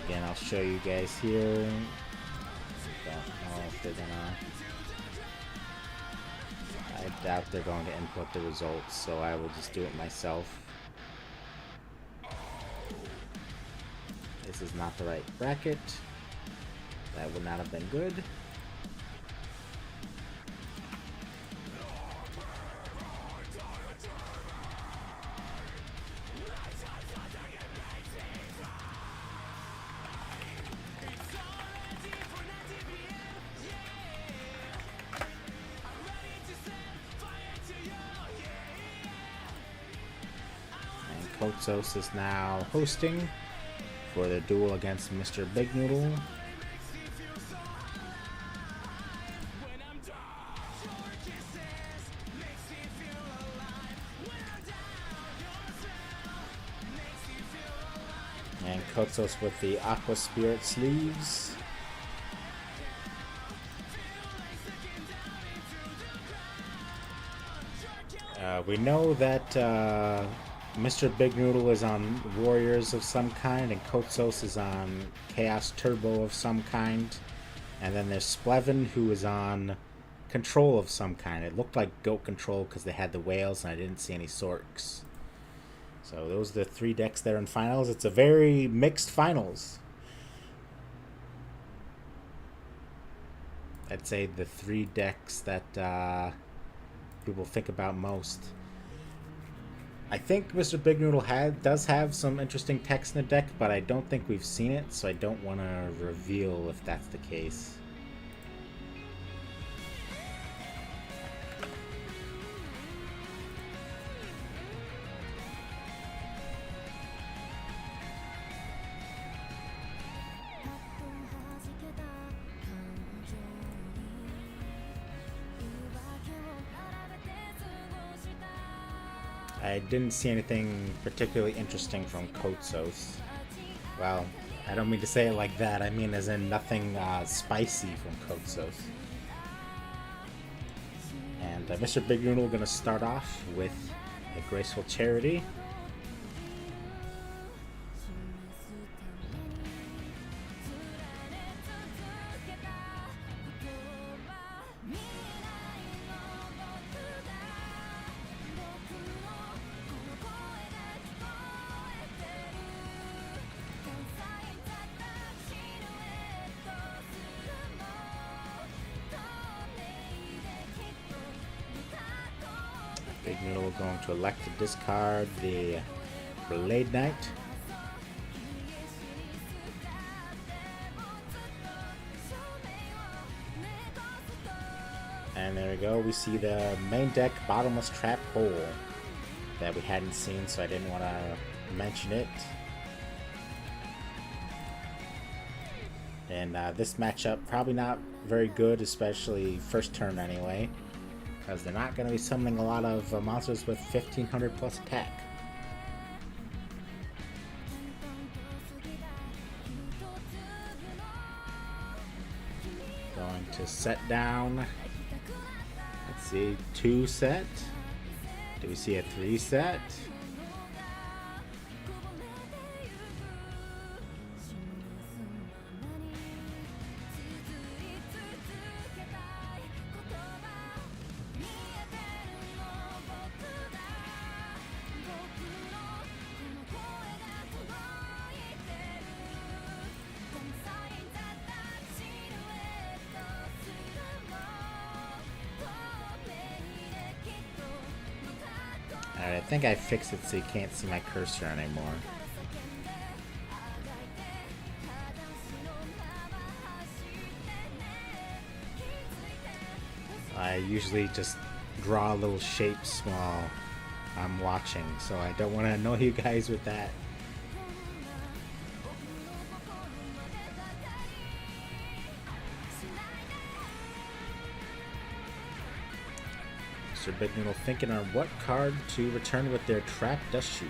Again, I'll show you guys here. Don't know if they're gonna. I doubt they're going to input the results, so I will just do it myself. This is not the right bracket. That would not have been good. And Kotsos is now hosting for their duel against Mr. Big Noodle. And Kotsos with the Aqua Spirit sleeves. We know that Mr. Big Noodle is on Warriors of some kind, and Kotsos is on Chaos Turbo of some kind. And then there's Splevin, who is on Control of some kind. It looked like Goat Control because they had the whales, and I didn't see any Sorks. So those are the 3 decks there in finals. It's a very mixed finals. I'd say the 3 decks that people think about most. I think Mr. Big Noodle does have some interesting text in the deck, but I don't think we've seen it, so I don't want to reveal if that's the case. I didn't see anything particularly interesting from Kotsos. Well, I don't mean to say it like that. I mean as in nothing spicy from Kotsos. And Mr. Big Noodle going to start off with a Graceful Charity. Big Noodle going to elect to discard the Blade Knight. And there we go, we see the main deck bottomless trap hole that we hadn't seen, so I didn't want to mention it. And this matchup probably not very good, especially first turn anyway, because they're not going to be summoning a lot of monsters with 1500 plus attack. Going to set down, let's see, 2 set. Do we see a 3 set? Alright, I think I fixed it so you can't see my cursor anymore. I usually just draw little shapes while I'm watching, so I don't want to annoy you guys with that. Mr. Big Noodle thinking on what card to return with their Trap Dust Shoot.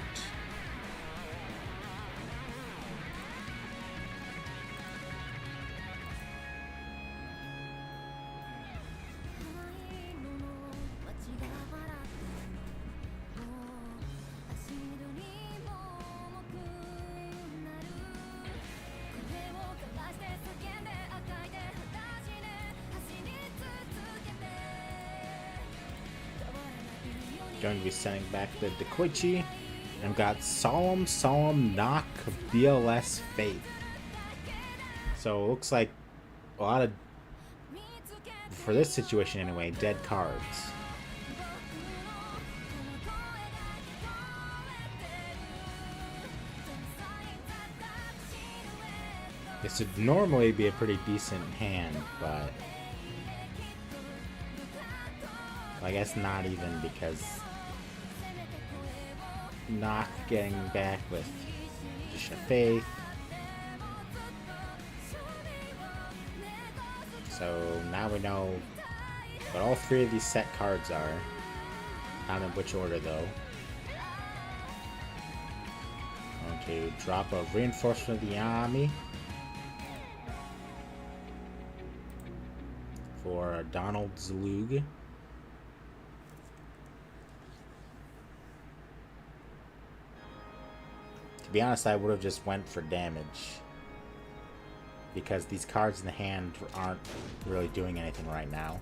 Going to be sending back the Dekoichi, and got Solemn Knock BLS Faith. So it looks like a lot of, for this situation anyway, dead cards. This would normally be a pretty decent hand, but I guess not even, because Knock getting back with Magician of Faith. So now we know what all 3 of these set cards are. Not in which order though. Going to drop a Reinforcement of the Army for Donald Zlug. To be honest, I would have just went for damage, because these cards in the hand aren't really doing anything right now.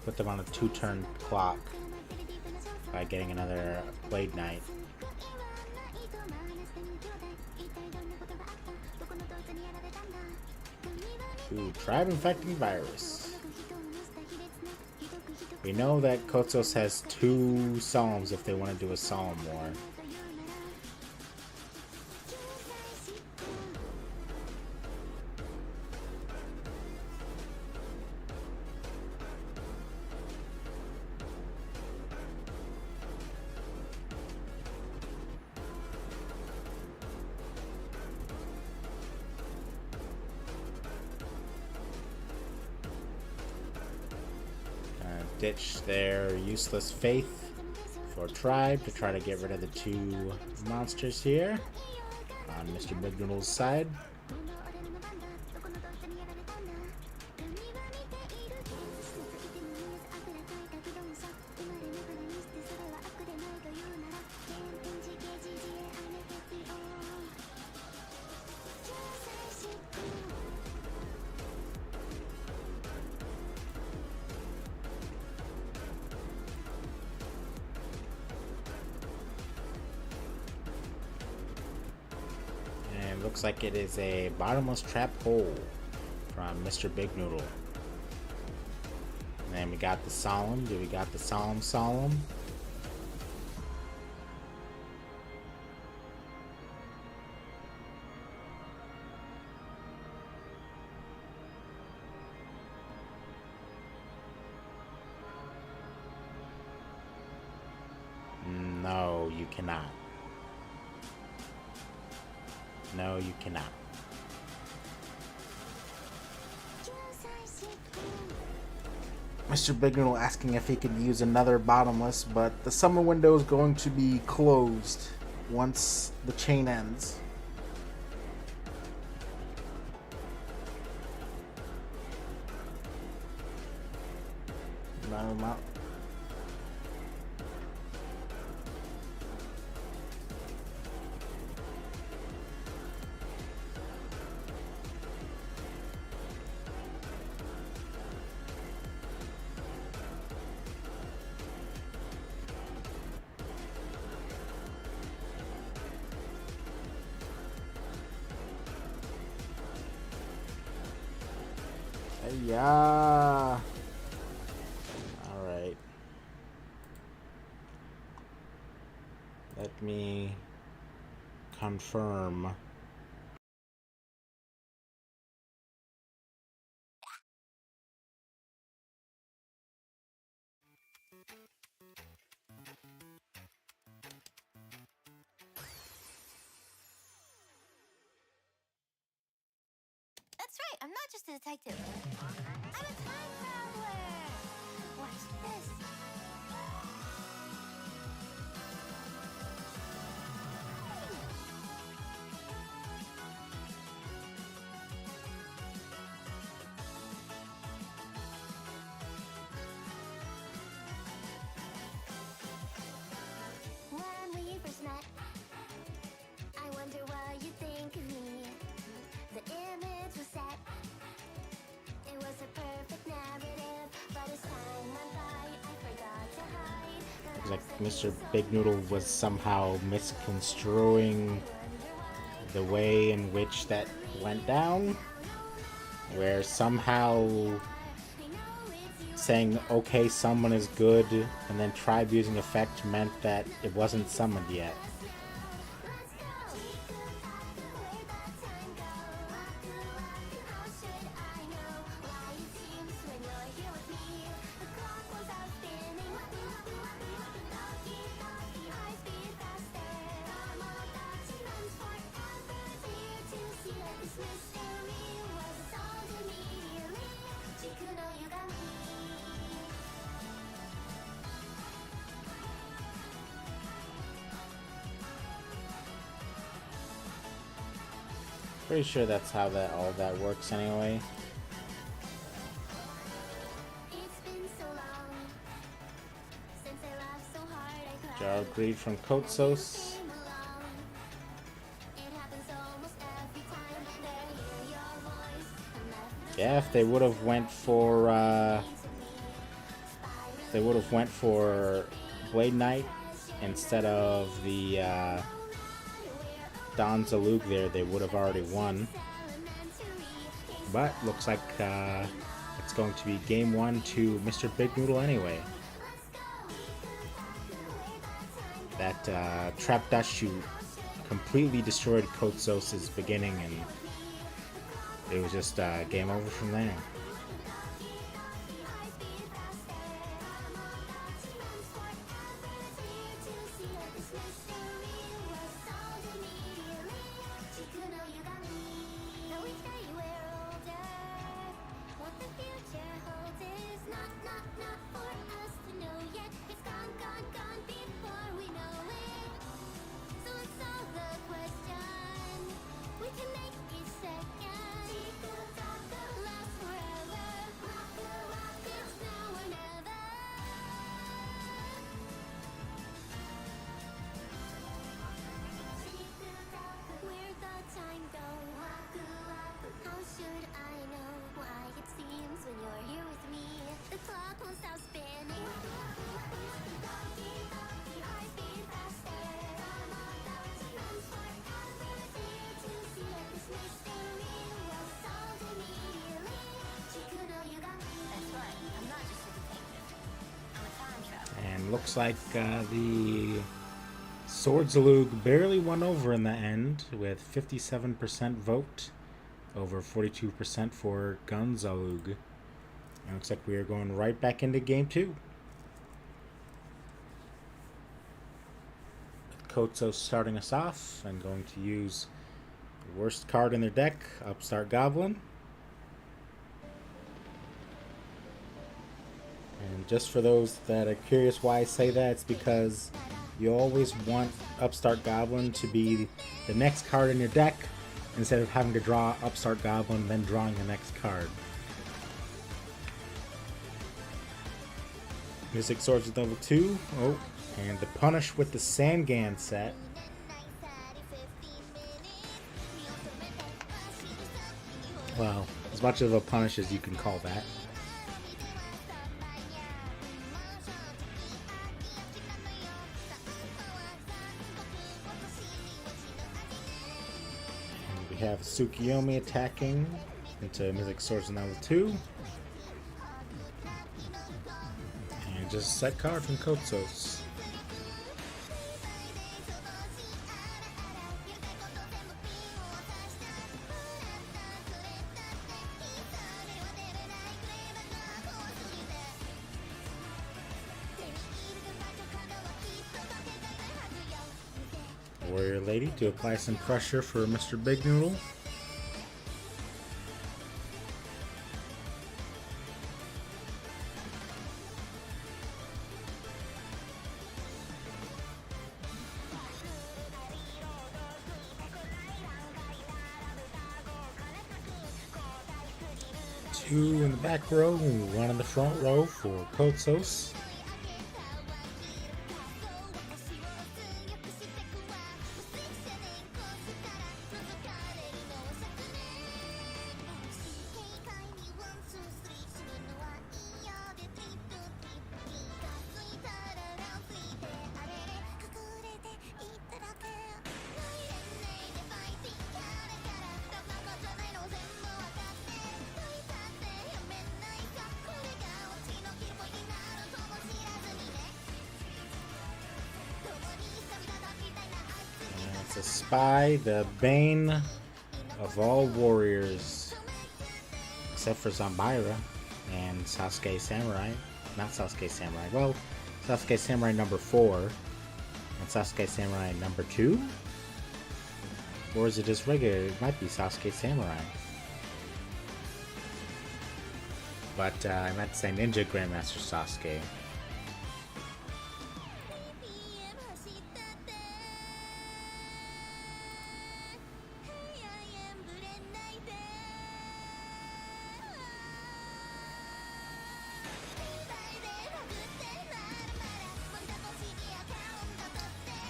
Put them on a 2-turn clock by getting another Blade Knight. Ooh, Tribe Infecting Virus. We know that Kotsos has 2 Solemns if they want to do a Solemn War. Ditch their useless Faith for Tribe to try to get rid of the 2 monsters here on Mr. Big Noodle's side. And looks like it is a bottomless trap hole from Mr. Big Noodle. And then we got the solemn. Do we got the solemn? No, you cannot. No, you cannot. Mr. Big Noodle asking if he could use another bottomless, but the summer window is going to be closed once the chain ends. No, not. Yeah. All right. Let me confirm. That's right, I'm not just a detective. I'm a time traveler. Watch this. When we first met, I wonder what you think of me. The image was set. It was a perfect narrative, but as time went by, I forgot to hide. It's like Mr. Big Noodle was somehow misconstruing the way in which that went down, where somehow saying okay someone is good and then tribe using effect meant that it wasn't summoned yet. Pretty sure that's how that all that works anyway. Jar of Greed from Kotsos. Yeah, if they would have went for Blade Knight instead of the Don Zalug there, they would have already won. But looks like it's going to be game 1 to Mr. Big Noodle anyway. That Trap Dashu completely destroyed Kotsos' beginning, and it was just game over from there. looks like the Swordzalug barely won over in the end with 57% vote over 42% for Gunzalug. It looks like we are going right back into game 2. Kotso starting us off and going to use the worst card in their deck, Upstart Goblin. And just for those that are curious why I say that, it's because you always want Upstart Goblin to be the next card in your deck instead of having to draw Upstart Goblin and then drawing the next card. Mystic Swords with level 2. Oh, and the Punish with the Sangan set. Well, as much of a punish as you can call that. And we have Tsukiyomi attacking into Mystic Swords in level 2. And just a set card from Kotsos. Warrior Lady to apply some pressure for Mr. Big Noodle. Two in the back row, one in the front row for Kotsos. It's a spy, the bane of all warriors, except for Zambira and Sasuke Samurai. Not Sasuke Samurai. Well, Sasuke Samurai number 4 and Sasuke Samurai number 2? Or is it just regular? It might be Sasuke Samurai. But I meant to say Ninja Grandmaster Sasuke.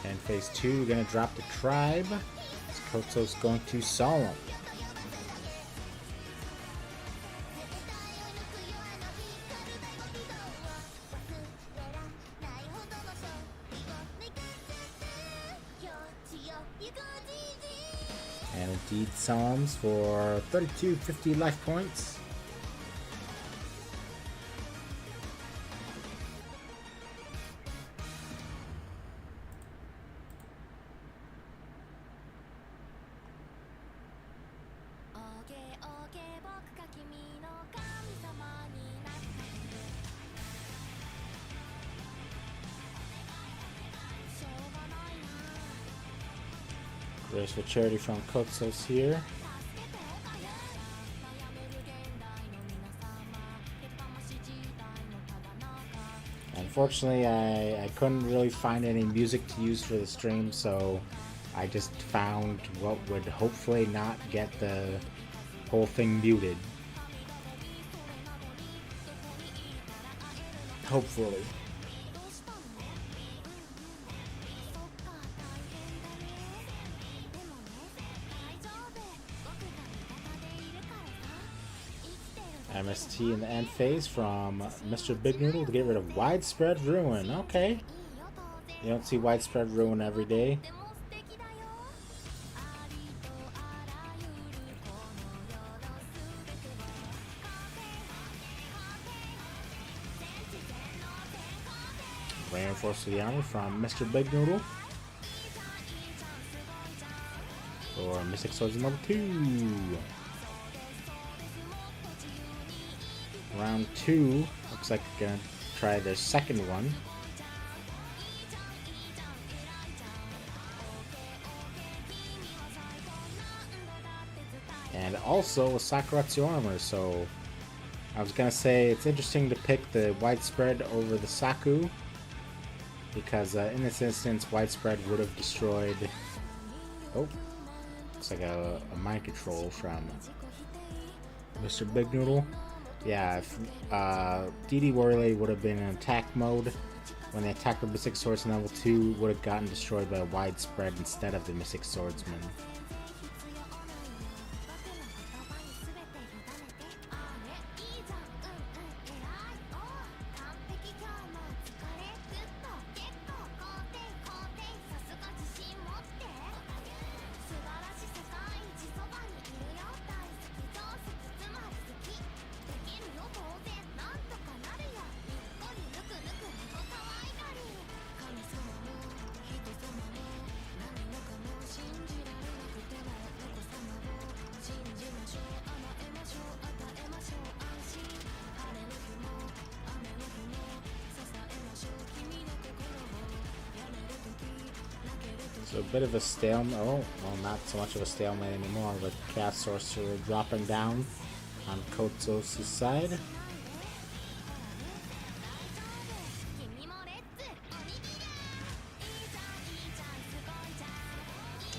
And phase 2, we're going to drop the tribe. Kotso's going to Solemn. And indeed, Psalms for 3250 life points. There's for charity from Kotsos here. Unfortunately, I couldn't really find any music to use for the stream, so I just found what would hopefully not get the whole thing muted. Hopefully. MST in the end phase from Mr. Big Noodle to get rid of Widespread Ruin. Okay. You don't see Widespread Ruin every day. Ran Force of the Army from Mr. Big Noodle. For Mystic Swords number 2. Round 2. Looks like they're gonna try their second one. And also a Sakuratsu armor, so I was gonna say it's interesting to pick the widespread over the Saku, because in this instance widespread would have destroyed. Oh, looks like a mind control from Mr. Big Noodle. Yeah, if DD Warrior Lady would have been in attack mode when they attacked the Mystic Swordsman level 2, would have gotten destroyed by widespread instead of the Mystic Swordsman. So a bit of a stalemate. Oh, well, not so much of a stalemate anymore, but Cat Sorcerer dropping down on Kotsos' side.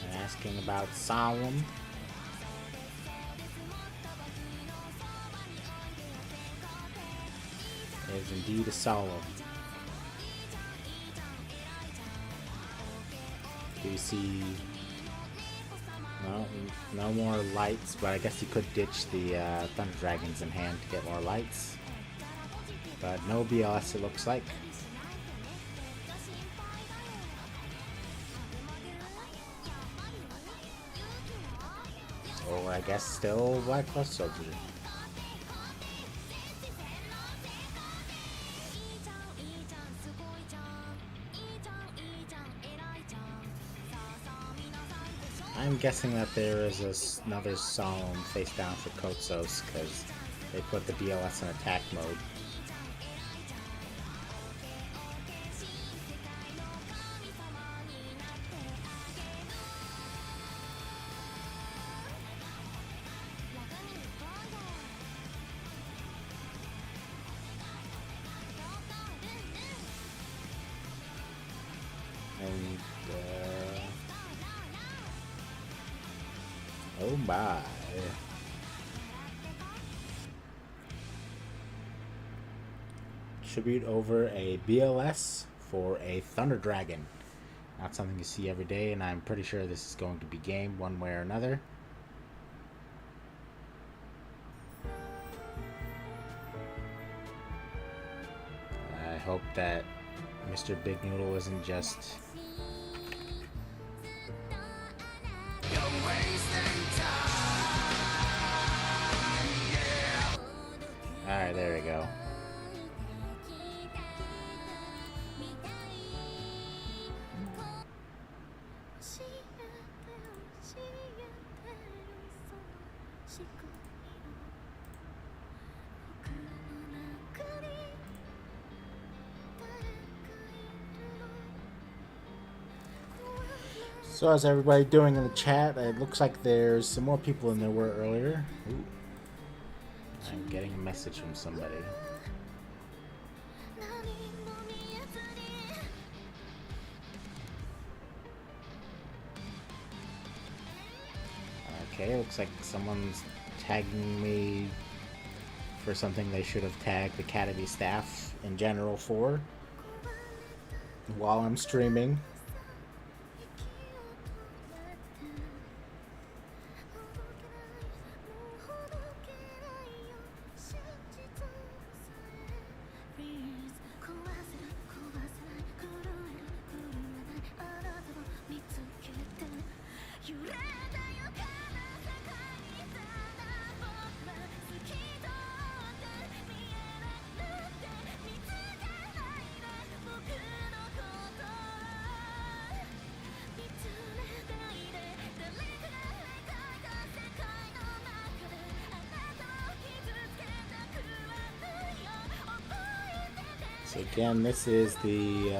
And asking about Solemn. It is indeed a Solemn. Do you see no more lights, but I guess you could ditch the Thunder Dragons in hand to get more lights. But no BLS it looks like. Or I guess still Black Plus Soldier. I'm guessing that there is another Solemn face down for Kotsos because they put the BLS in attack mode. And oh my. Tribute over a BLS for a Thunder Dragon. Not something you see every day, and I'm pretty sure this is going to be game one way or another. I hope that Mr. Big Noodle isn't just Alright, there we go. So how's everybody doing in the chat? It looks like there's some more people than there were earlier. Ooh. I'm getting a message from somebody. Okay, looks like someone's tagging me for something they should have tagged the Academy staff in general for while I'm streaming. So again, this is the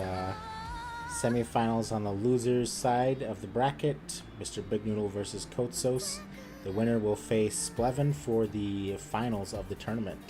semifinals on the losers side of the bracket. Mr. Big Noodle versus Kotsos. The winner will face Splevin for the finals of the tournament.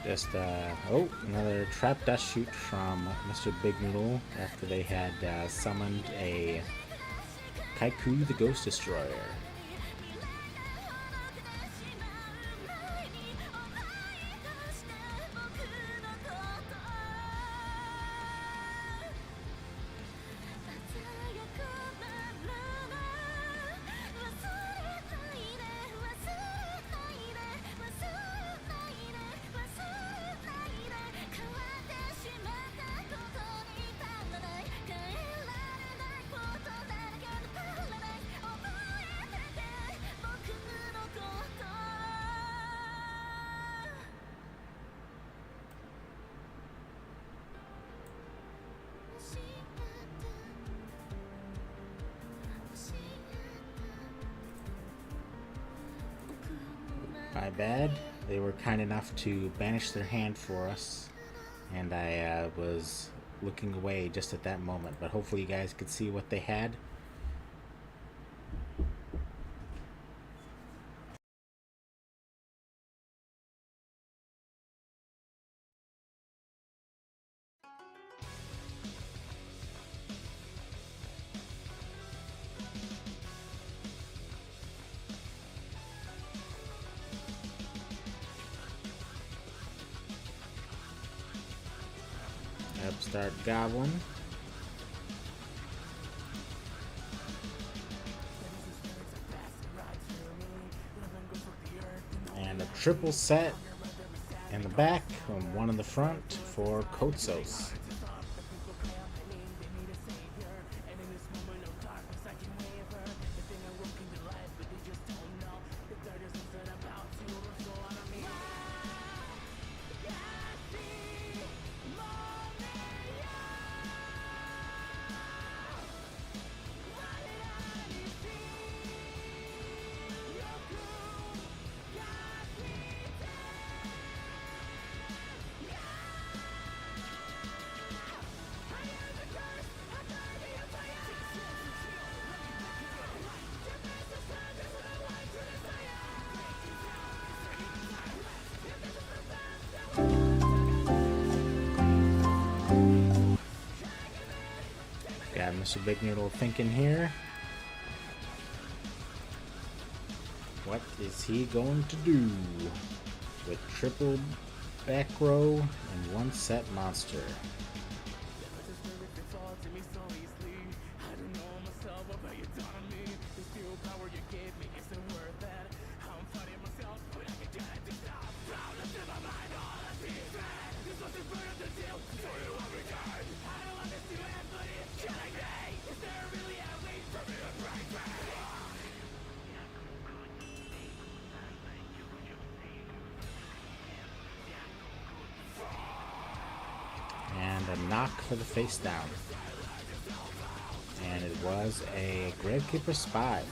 Just, oh, another trap dust shoot from Mr. Big Noodle after they had summoned a Kaiku the Ghost Destroyer. My bad. They were kind enough to banish their hand for us, and I was looking away just at that moment, but hopefully you guys could see what they had. Upstart Goblin. And a triple set in the back and one in the front for Kotsos. Got Mr. Big Noodle thinking here. What is he going to do with triple back row and one set monster? And a knock for the face down. And it was a Gravekeeper Spy.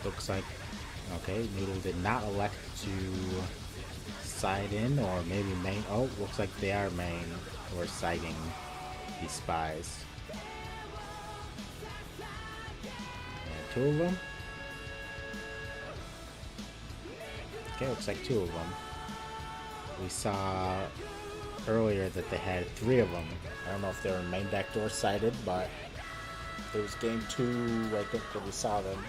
Looks like, okay, Noodle did not elect to side in, or maybe main. Oh, looks like they are main or siding. these spies. And 2 of them. Okay, looks like 2 of them. We saw earlier that they had 3 of them. I don't know if they were main back door sided, but it was game 2, I think, that we saw them.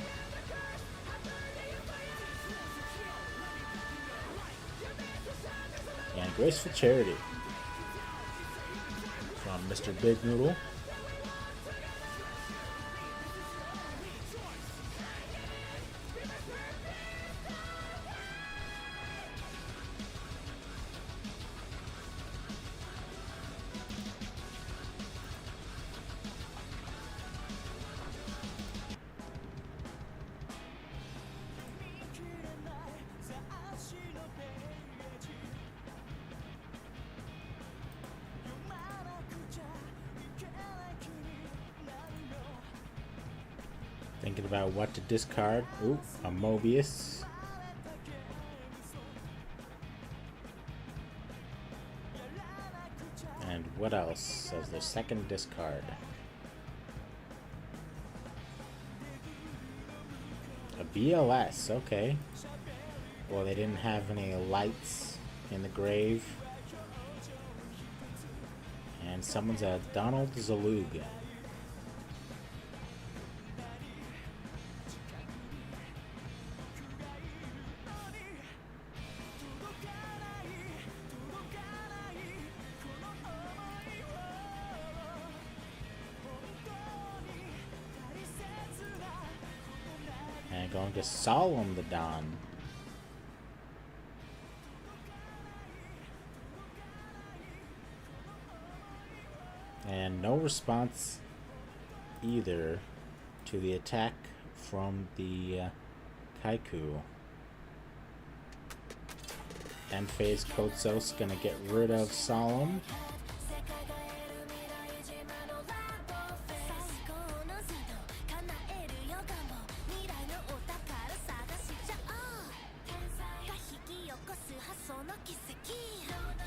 And Graceful Charity from Mr. Big Noodle. Thinking about what to discard. Ooh, a Mobius. And what else as their second discard? A BLS, okay. Well, they didn't have any lights in the grave. And someone's a Donald Zalug. And going to Solemn the Don. And no response either to the attack from the Kaiku. End phase Kotsos gonna get rid of Solemn.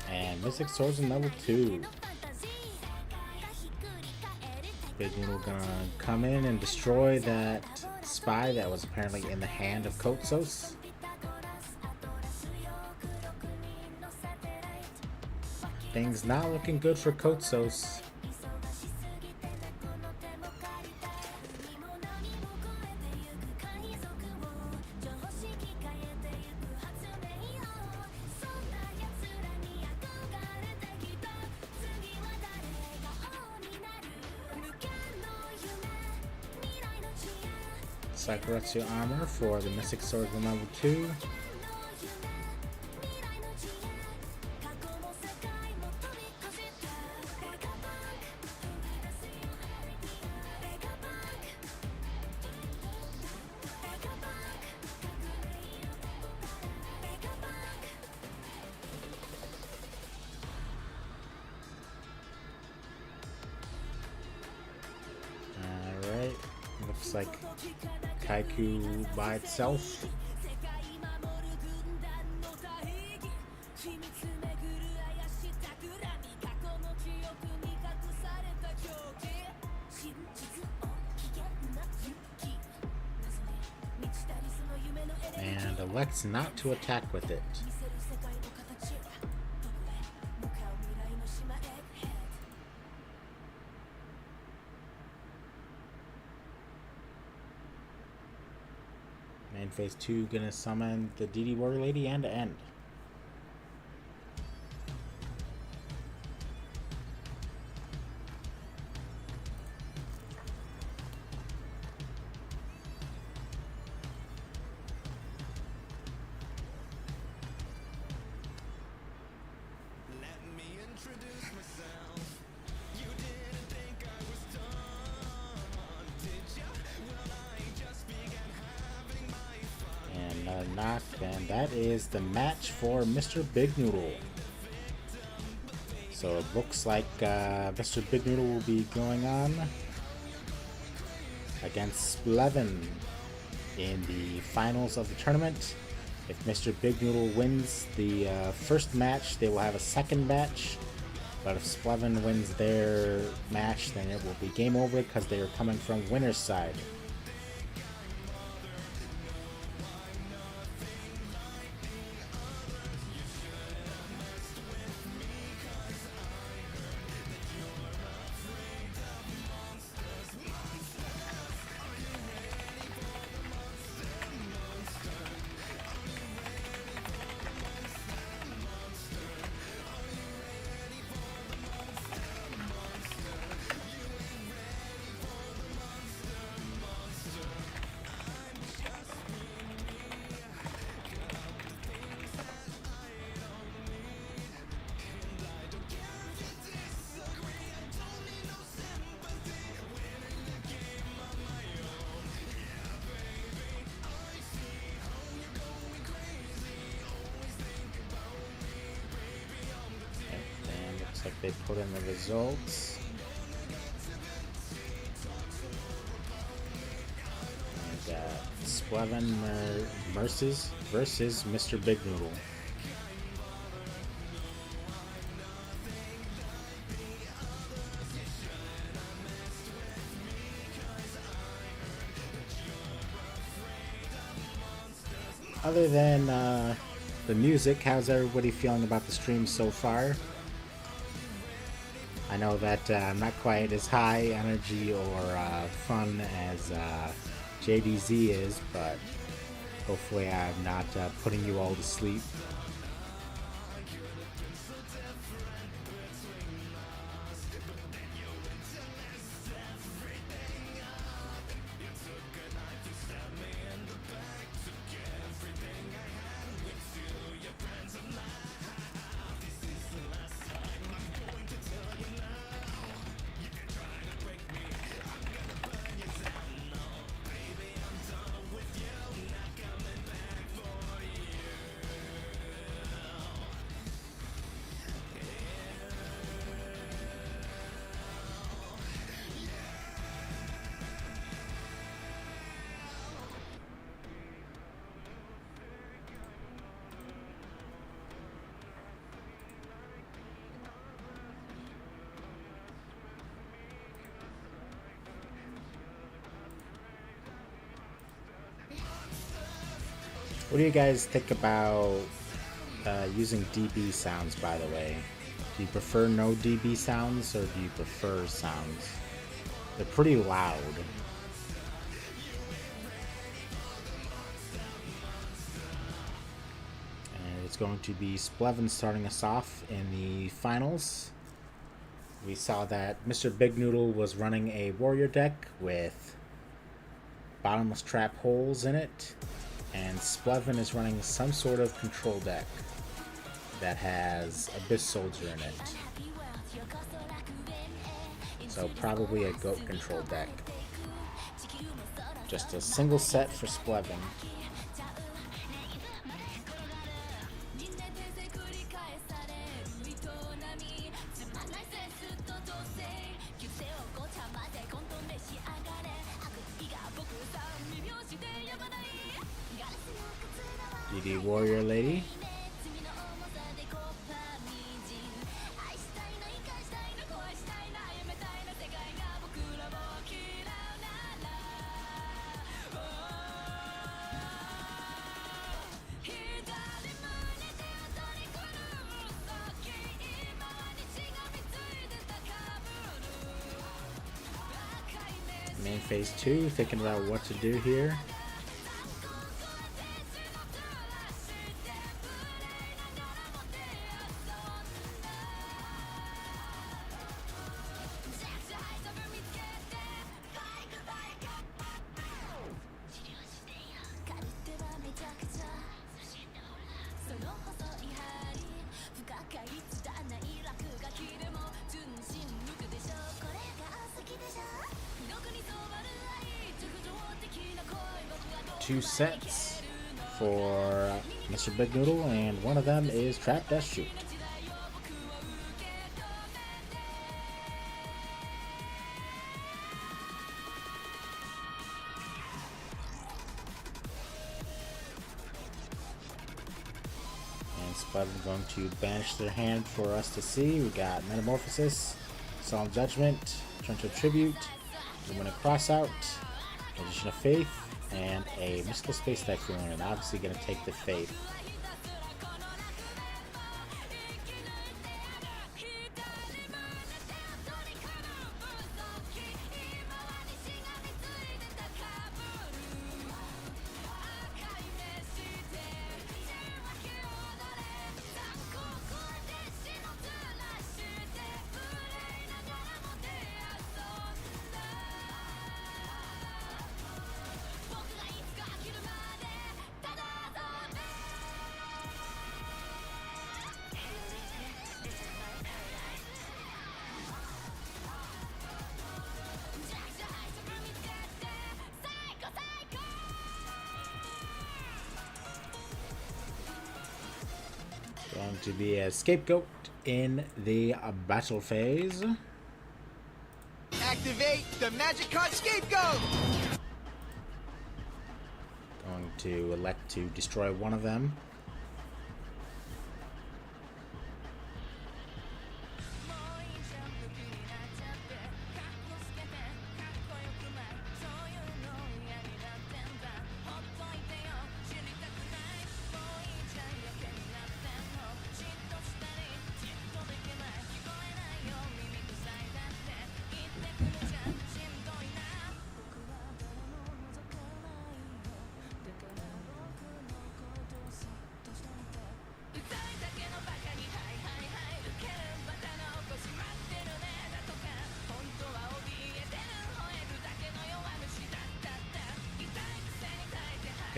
And Mystic Swords in level 2. Big Noodle gonna come in and destroy that spy that was apparently in the hand of Kotsos. Things not looking good for Kotsos. Sakuretsu armor for the Mystic Sword in level 2. Alright, looks like Kaiku by itself. And elects not to attack with it. Main phase 2 gonna summon the DD Warrior Lady and end. Knock, and that is the match for Mr. Big Noodle. So it looks like Mr. Big Noodle will be going on against Splevin in the finals of the tournament. If Mr. Big Noodle wins the first match, they will have a second match But if Splevin wins their match, then it will be game over because they are coming from winner's side. Like they put in the results. We got Splevin versus Mr. Big Noodle. Other than the music, how's everybody feeling about the stream so far? I know that I'm not quite as high energy or fun as JDZ is, but hopefully I'm not putting you all to sleep. What do you guys think about using DB sounds, by the way? Do you prefer no DB sounds, or do you prefer sounds? They're pretty loud. And it's going to be Splevin starting us off in the finals. We saw that Mr. Big Noodle was running a warrior deck with bottomless trap holes in it, and Splevin is running some sort of control deck that has Abyss Soldier in it. So probably a goat control deck. Just a single set for Splevin. DD Warrior Lady. Main phase 2, thinking about what to do here. Two sets for Mr. Big Noodle, and one of them is Trap Dash Shoot. And But I'm going to banish their hand for us to see. We got Metamorphosis, Solemn Judgment, Torrential Tribute, Luminous Crossout, Magician of Faith, and a Mystical Space Typhoon. And obviously going to take the Faith. Going to be a Scapegoat in the battle phase. Activate the magic card Scapegoat! Going to elect to destroy one of them.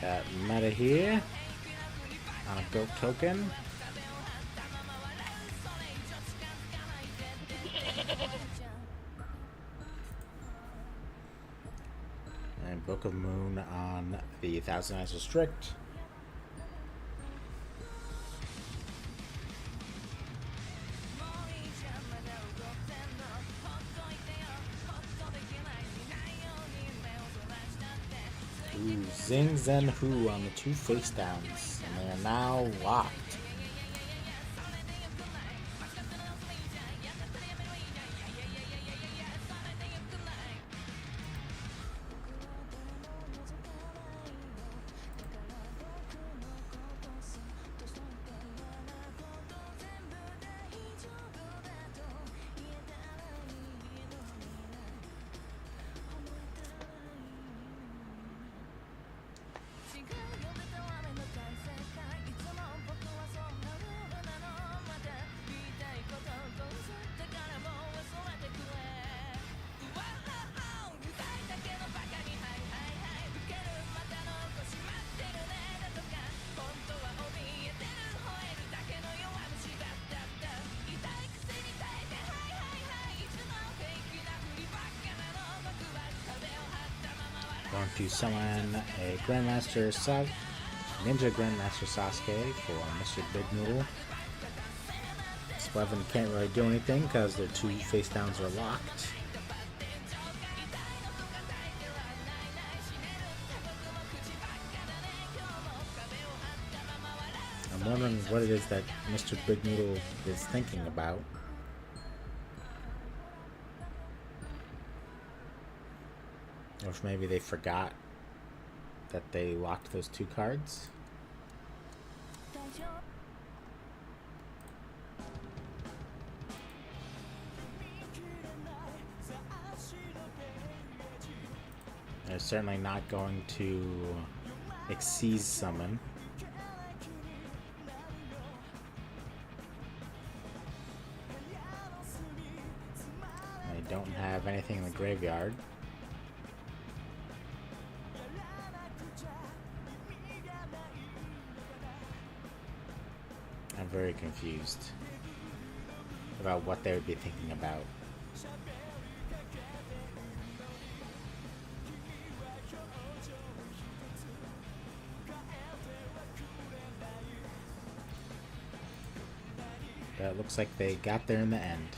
Got meta here on a goat token. And Book of Moon on the Thousand Eyes Restrict. Ooh, Zing Zen Hu on the two face downs, and they are now locked. Going to summon a Ninja Grandmaster Sasuke for Mr. Big Noodle. Splevin can't really do anything because their two face downs are locked. I'm wondering what it is that Mr. Big Noodle is thinking about. Or if maybe they forgot that they locked those two cards. They're certainly not going to Xyz summon. They don't have anything in the graveyard. I'm very confused about what they would be thinking about. But it looks like they got there in the end.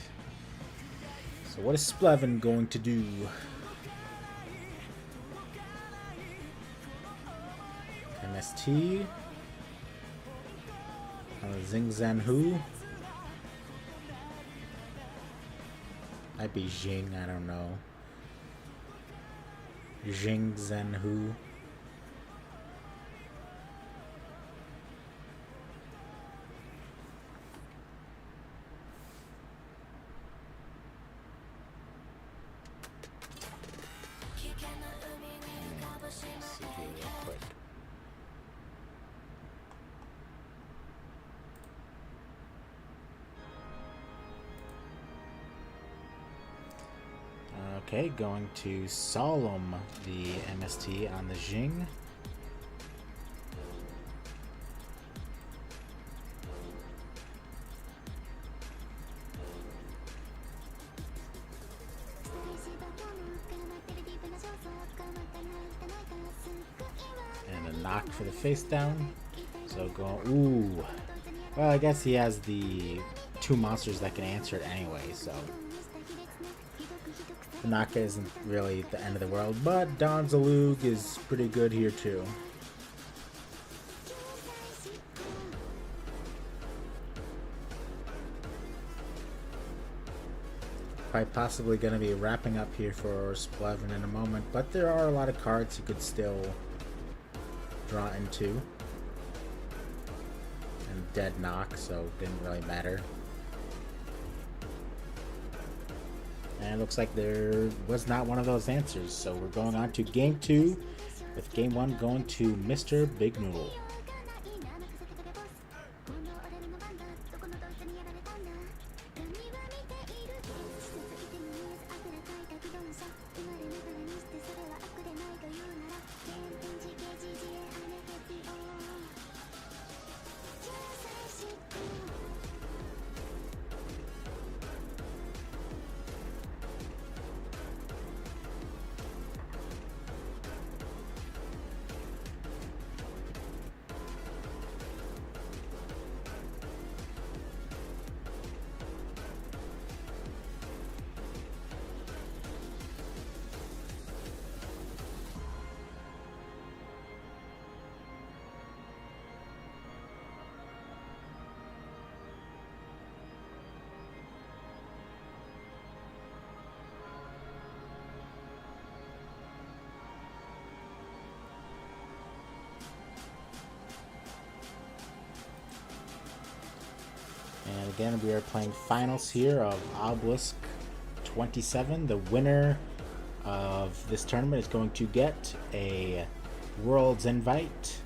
So what is Splevin going to do? MST. Zing Zan Hu. Might be Jing, I don't know. Jing Zan Hu. See here real quick. Okay, going to Solemn the MST on the Jing. And a knock for the face down. So go. Ooh. Well, I guess he has the two monsters that can answer it anyway, so. The knock isn't really the end of the world, but Don Zalug is pretty good here too. Quite possibly going to be wrapping up here for Splevin in a moment, but there are a lot of cards you could still draw into. And dead knock, so it didn't really matter. And it looks like there was not one of those answers, so we're going on to game 2, with game 1 going to Mr. Big Noodle. And again, we are playing finals here of Obelisk 27. The winner of this tournament is going to get a World's Invite,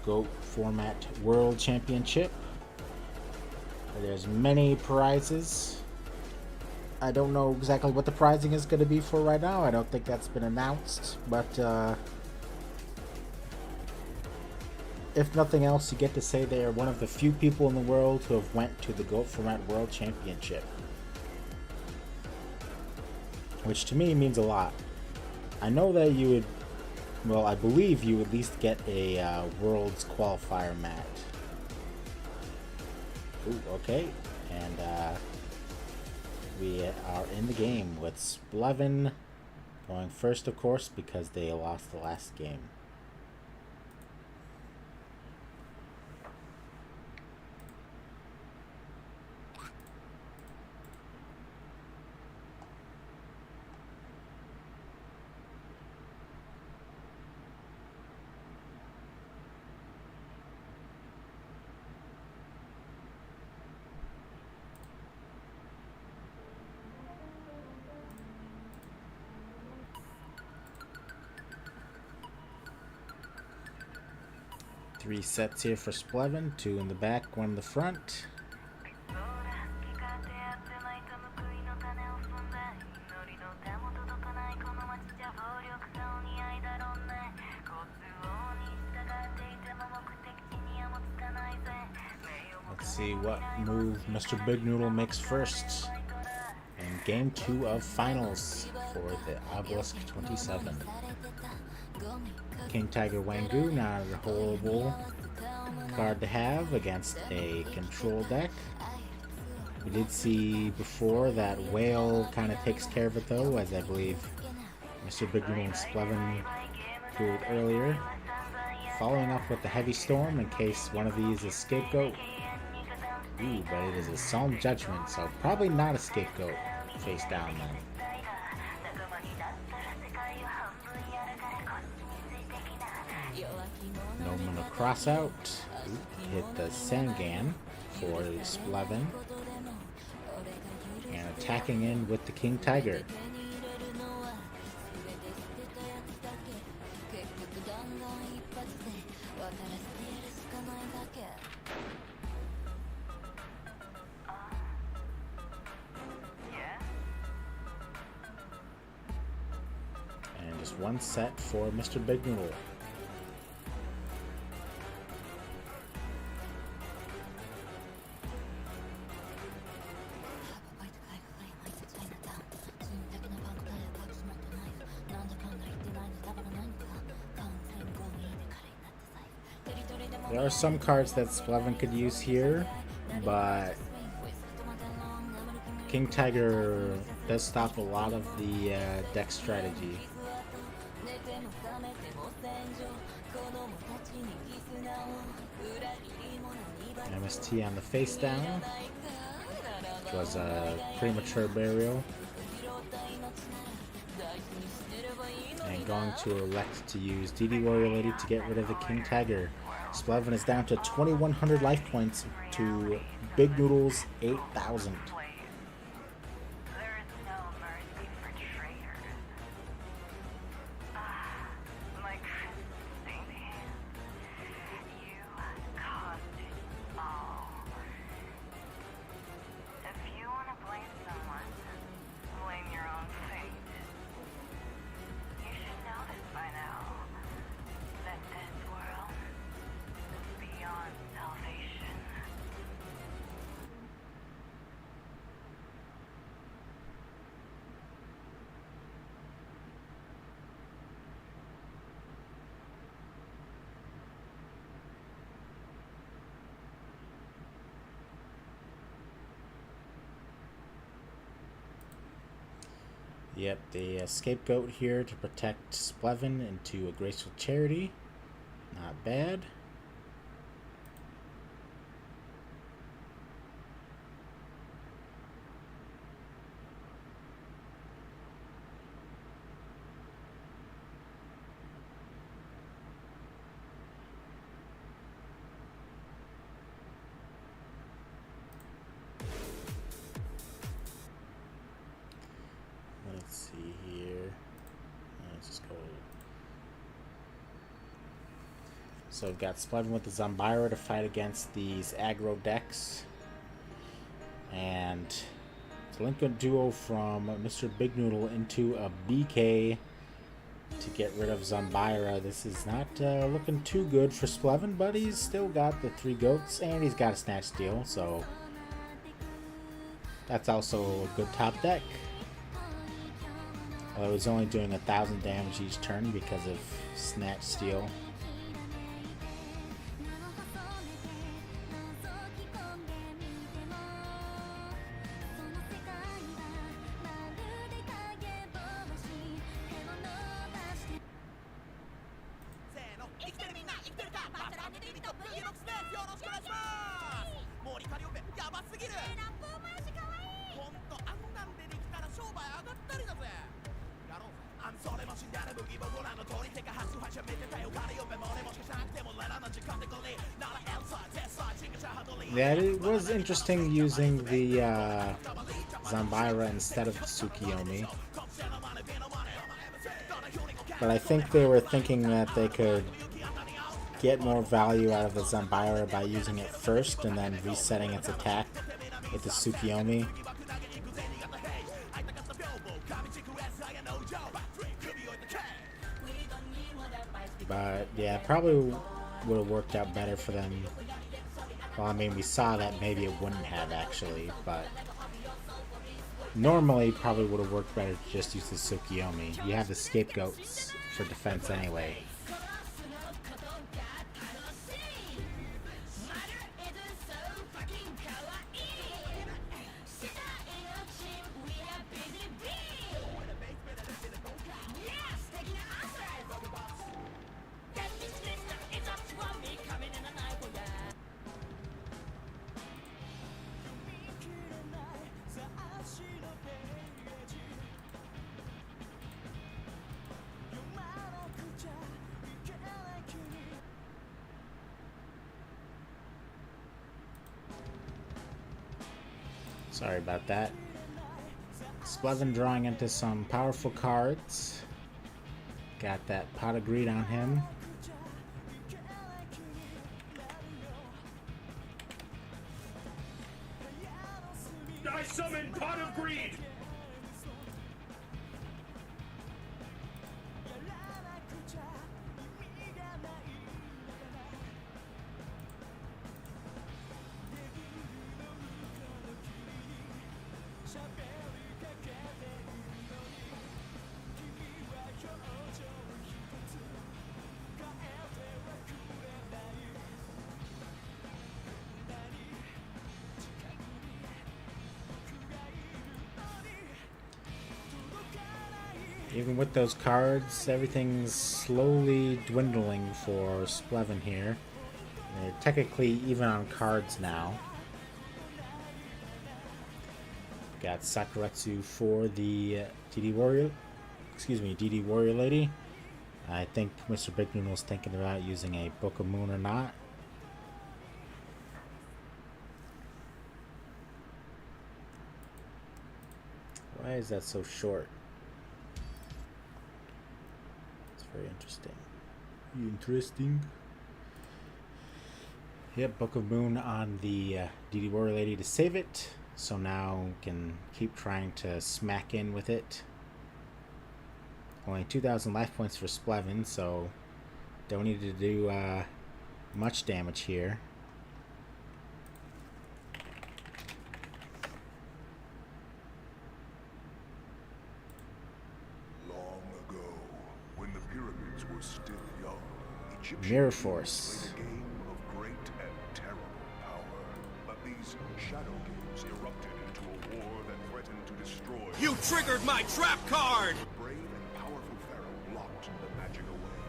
GOAT Format World Championship. There's many prizes. I don't know exactly what the prizing is going to be for right now. I don't think that's been announced, but if nothing else, you get to say they are one of the few people in the world who have went to the GOAT Format World Championship. Which to me means a lot. I know that you would, well, I believe you at least get a Worlds Qualifier mat. Ooh, okay. And we are in the game with Splevin going first, of course, because they lost the last game. Three sets here for Splevin, 2 in the back, 1 in the front. Let's see what move Mr. Big Noodle makes first in game 2 of finals for the Obelisk 27. King Tiger Wangu, not a horrible card to have against a control deck. We did see before that Whale kind of takes care of it though, as I believe Mr. Big Noodle and Splevin pulled earlier. following up with the heavy storm in case one of these is scapegoat. Ooh, but it is a solemn judgment, so probably not a scapegoat face down then. Noman a cross out. Ooh, hit the Sangan for Splevin. And attacking in with the King Tiger. And just one set for Mr. Big Noodle. There are some cards that Splevin could use here, but King Tiger does stop a lot of the deck strategy. MST on the face down, which was a premature burial. And going to elect to use DD Warrior Lady to get rid of the King Tiger. Splevin is down to 2,100 life points to Big Noodle's 8,000. Yep, the scapegoat here to protect Splevin into a graceful charity. Not bad. Let's see here. Let's just go. So we've got Splevin with the Zombira to fight against these aggro decks. And delinquent duo from Mr. Big Noodle into a BK to get rid of Zombira. This is not looking too good for Splevin, but he's still got the 3 goats and he's got a Snatch Steal, so that's also a good top deck. Although he's only doing 1,000 damage each turn because of Snatch Steal. Yeah, it was interesting using the Zombira instead of the Tsukiyomi. But I think they were thinking that they could get more value out of the Zombira by using it first and then resetting its attack with the Tsukiyomi. But yeah, probably would have worked out better for them. Well, I mean, we saw that maybe it wouldn't have actually, but normally probably would have worked better to just use the Tsukiyomi. You have the scapegoats for defense anyway. Sorry about that. Splevin drawing into some powerful cards. Got that pot of greed on him. I summon Pot of Greed! Even with those cards, everything's slowly dwindling for Splevin here. They're technically even on cards now. Got Sakuretsu for the DD Warrior. Excuse me, DD Warrior Lady. I think Mr. Big Noodle's thinking about using a Book of Moon or not. Why is that so short? It's very interesting. Interesting. Yep, Book of Moon on the DD Warrior Lady to save it. So now can keep trying to smack in with it. Only 2,000 life points for Splevin, so don't need to do much damage here. Long ago, when the pyramids were still young, Egyptian Mirror kings Force. played a game of great and terrible power. But these shadow games erupted into a war that threatened to destroy. You triggered my trap card! The brave and powerful pharaoh locked the magic away,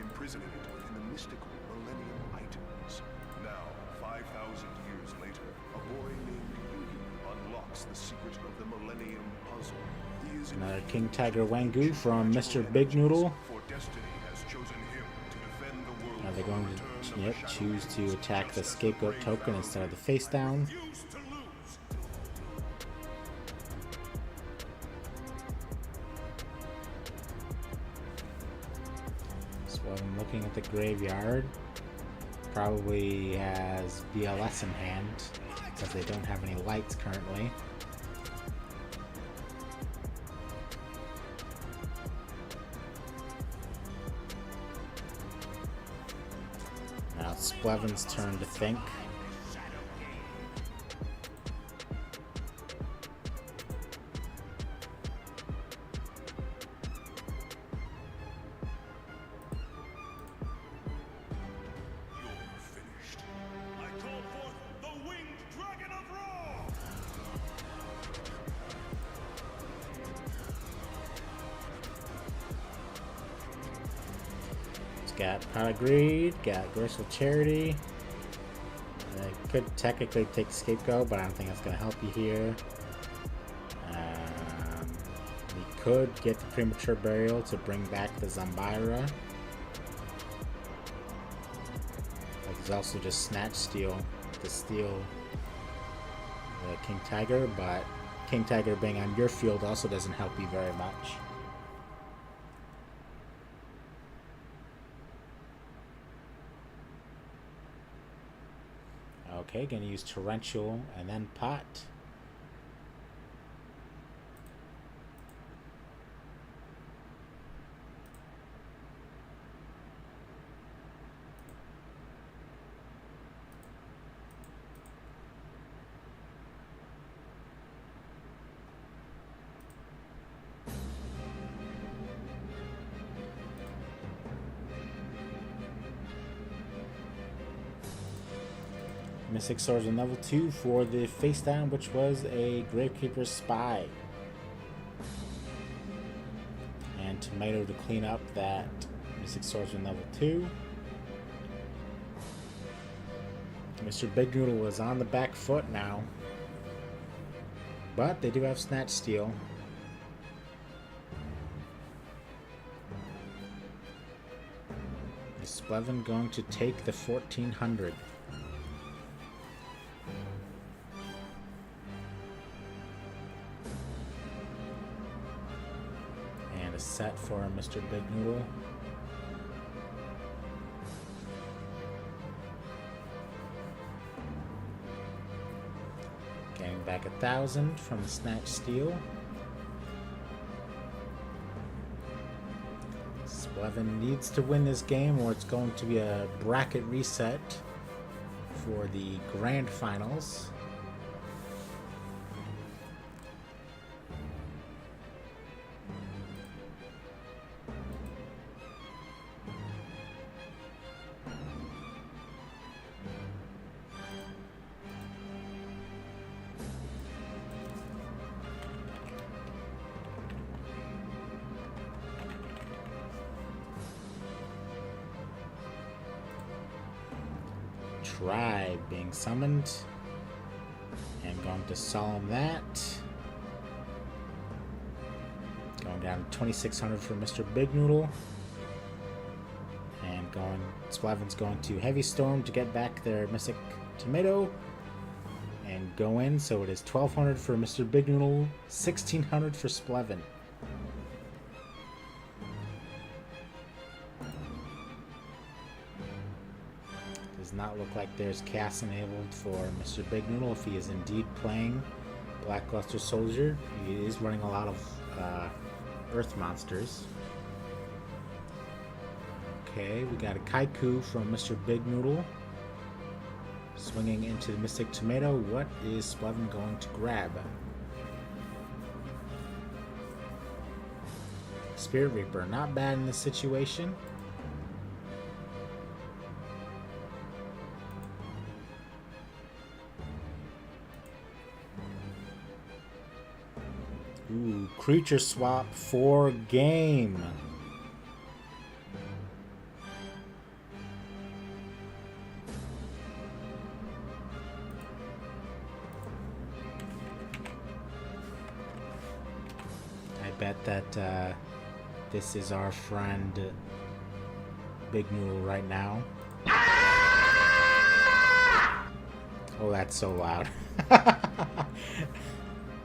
imprisoning it in the mystical Millennium items. Now, 5,000 years later, a boy named Yugi unlocks the secret of the Millennium Puzzle. He is Another King Tiger Wangu from Mr. Big Noodle. for destiny has chosen him to defend the world. Are they from going the to return of the Shadow choose to Games, attack the just as scapegoat brave token pharaoh instead of the did. face down? Refuse to lose! So I'm looking at the graveyard. Probably has BLS in hand because they don't have any lights currently. Now it's Splevin's turn to think. You're finished. I call forth the winged dragon of Ra! It's got Pot of Greed, got Graceful Charity. Could technically take Scapegoat, but I don't think that's going to help you here. We could get the Premature Burial to bring back the Zambira. There's also just Snatch Steal to steal the King Tiger, but King Tiger being on your field also doesn't help you very much. Okay, gonna use Torrential and then Pot. Mystic Swordsman level 2 for the face down, which was a Gravekeeper's Spy. And Tomato to clean up that Mystic Swordsman level 2. Mr. Big Noodle is on the back foot now. But they do have Snatch Steal. Is Splevin going to take the 1400? reset for Mr. Big Noodle. Getting back 1,000 from the Snatch Steal. Splevin needs to win this game or it's going to be a bracket reset for the grand finals. Tribe being summoned, and going to solemn that. Going down to 2,600 for Mr. Big Noodle, and Splevin's going to Heavy Storm to get back their Mystic Tomato, and go in. So it is 1,200 for Mr. Big Noodle, 1,600 for Splevin. Does not look like there's cast enabled for Mr. Big Noodle if he is indeed playing Blackluster Soldier. He is running a lot of Earth monsters. Okay, we got a Kaiku from Mr. Big Noodle. Swinging into the Mystic Tomato. What is Splevin going to grab? Spirit Reaper, not bad in this situation. Ooh, creature swap for game. I bet that this is our friend Big Noodle right now. Oh, that's so loud.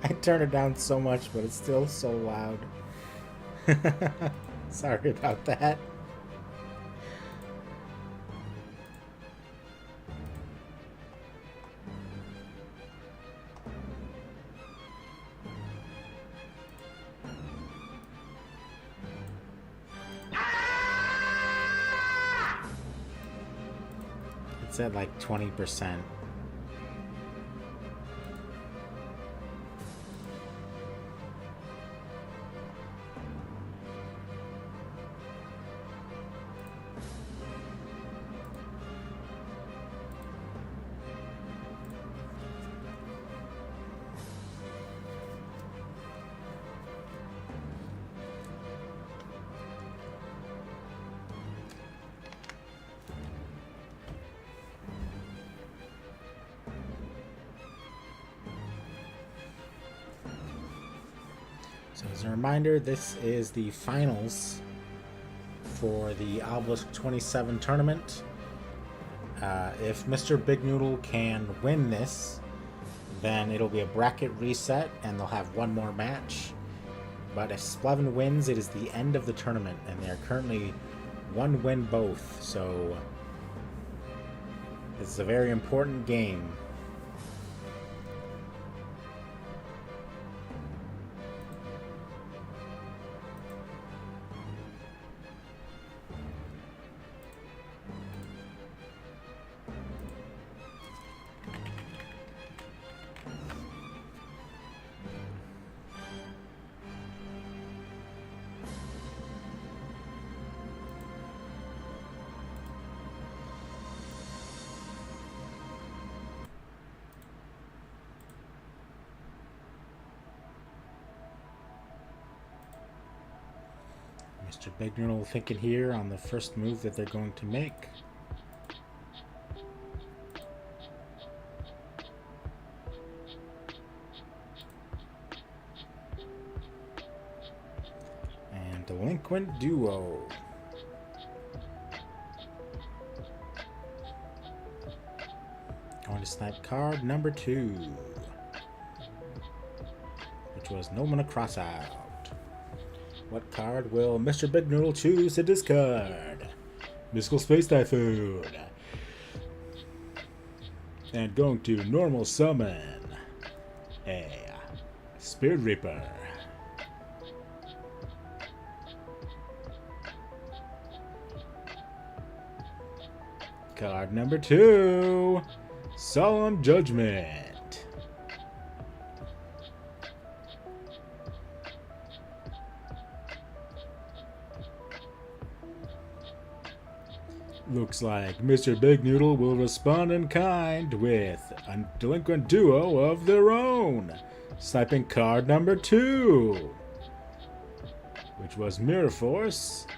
I turned it down so much, but it's still so loud. Sorry about that. It's at like 20%. So as a reminder, this is the finals for the Obelisk 27 tournament. If Mr. Big Noodle can win this, then it'll be a bracket reset and they'll have one more match. But if Splevin wins, it is the end of the tournament, and they are currently one win both. So this is a very important game. Mr. Big Noodle thinking here on the first move that they're going to make. And Delinquent Duo. Going to snipe card number 2, which was No Mana Crossout. What card will Mr. Big Noodle choose to discard? Mystical Space Typhoon. And going to normal summon a Spirit Reaper. Card number 2, Solemn Judgment. Looks like Mr. Big Noodle will respond in kind with a delinquent duo of their own, sniping card number 2, which was Mirror Force,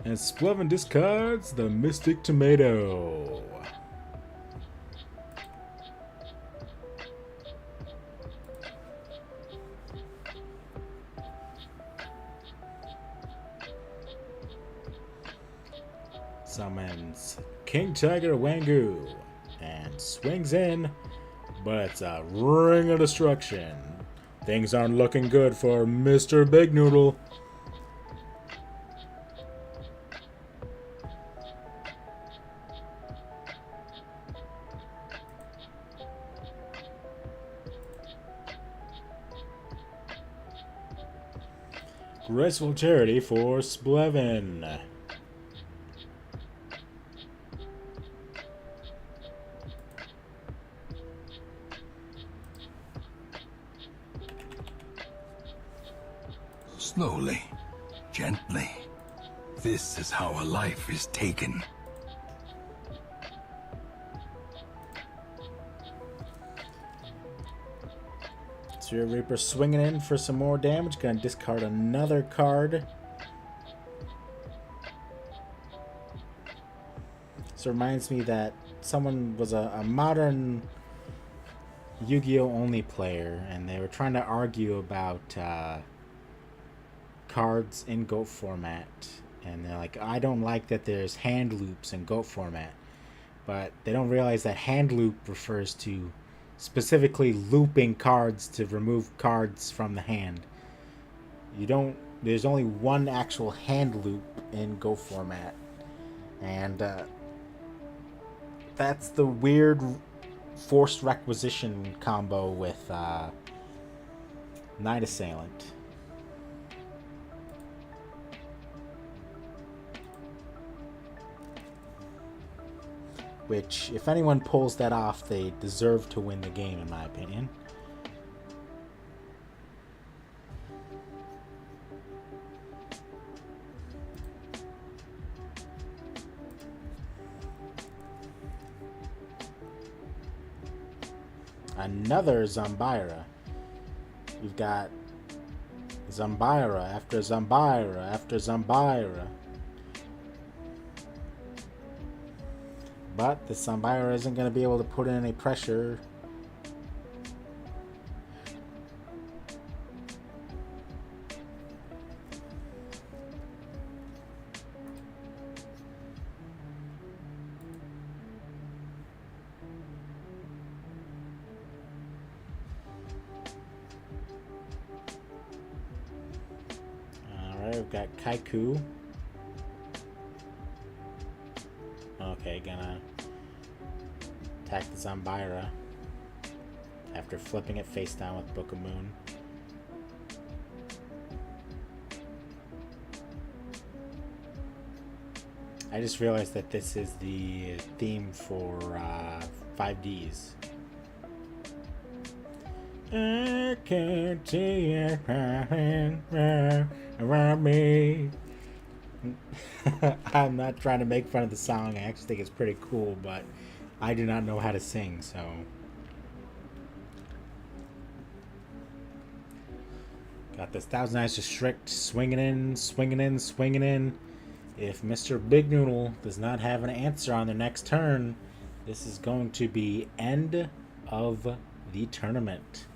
and Splevin discards the Mystic Tomato. Summons King Tiger Wangu and swings in, but it's a ring of destruction. Things aren't looking good for Mr. Big Noodle. Graceful Charity for Splevin. Slowly, gently. This is how a life is taken. Spirit Reaper swinging in for some more damage. Gonna discard another card. This reminds me that someone was a modern Yu-Gi-Oh! Only player, and they were trying to argue about cards in GOAT format. And they're like, I don't like that there's hand loops in GOAT format. But they don't realize that hand loop refers to specifically looping cards to remove cards from the hand. There's only one actual hand loop in GOAT format. And that's the weird forced requisition combo with Night Assailant. Which, if anyone pulls that off, they deserve to win the game, in my opinion. Another Zombira. We've got Zombira after Zombira after Zombira. But the Zombira isn't going to be able to put in any pressure. Alright, we've got Kaiku. Okay, gonna attack the Zombira after flipping it face down with Book of Moon. I just realized that this is the theme for 5Ds. I can't see it around me. I'm not trying to make fun of the song. I actually think it's pretty cool, but I do not know how to sing, so. Got this Thousand Eyes Restrict swinging in, swinging in, swinging in. If Mr. Big Noodle does not have an answer on the next turn, this is going to be end of the tournament.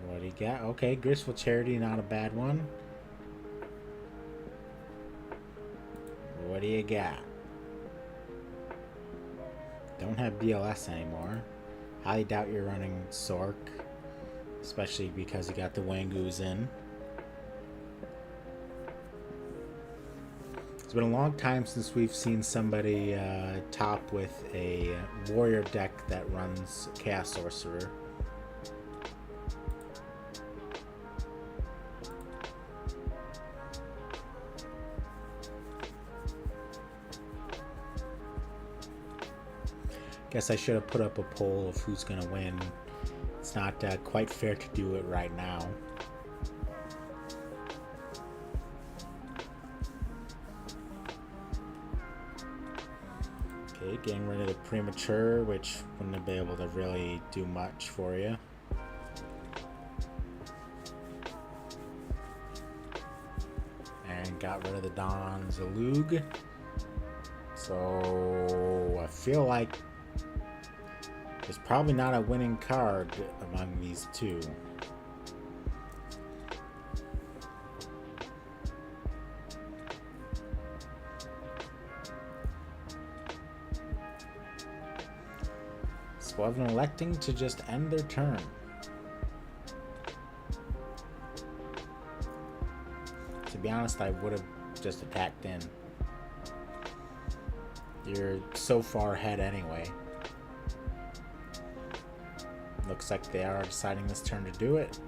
What do you got? Okay, Graceful Charity, not a bad one. What do you got? Don't have BLS anymore. Highly doubt you're running Sork, especially because you got the Wangoos in. It's been a long time since we've seen somebody top with a warrior deck that runs Chaos Sorcerer. Guess I should have put up a poll of who's gonna win. It's not quite fair to do it right now. Okay, getting rid of the premature, which wouldn't have been able to really do much for you. And got rid of the Don Zalug. So I feel like there's probably not a winning card among these two. Splevin electing to just end their turn. To be honest, I would have just attacked in. You're so far ahead anyway. Looks like they are deciding this turn to do it.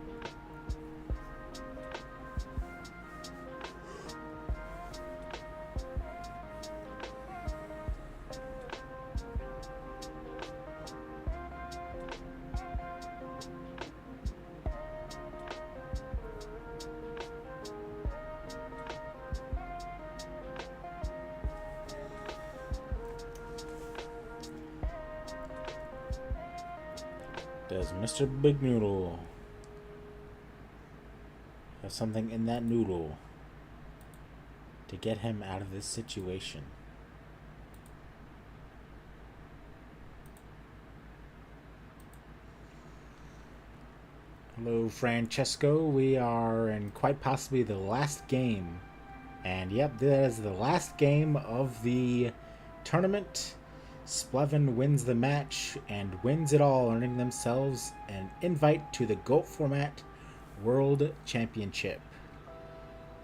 Does Mr. Big Noodle have something in that noodle to get him out of this situation? Hello, Francesco. We are in quite possibly the last game. And yep, that is the last game of the tournament. Splevin wins the match and wins it all, earning themselves an invite to the GOAT Format World Championship.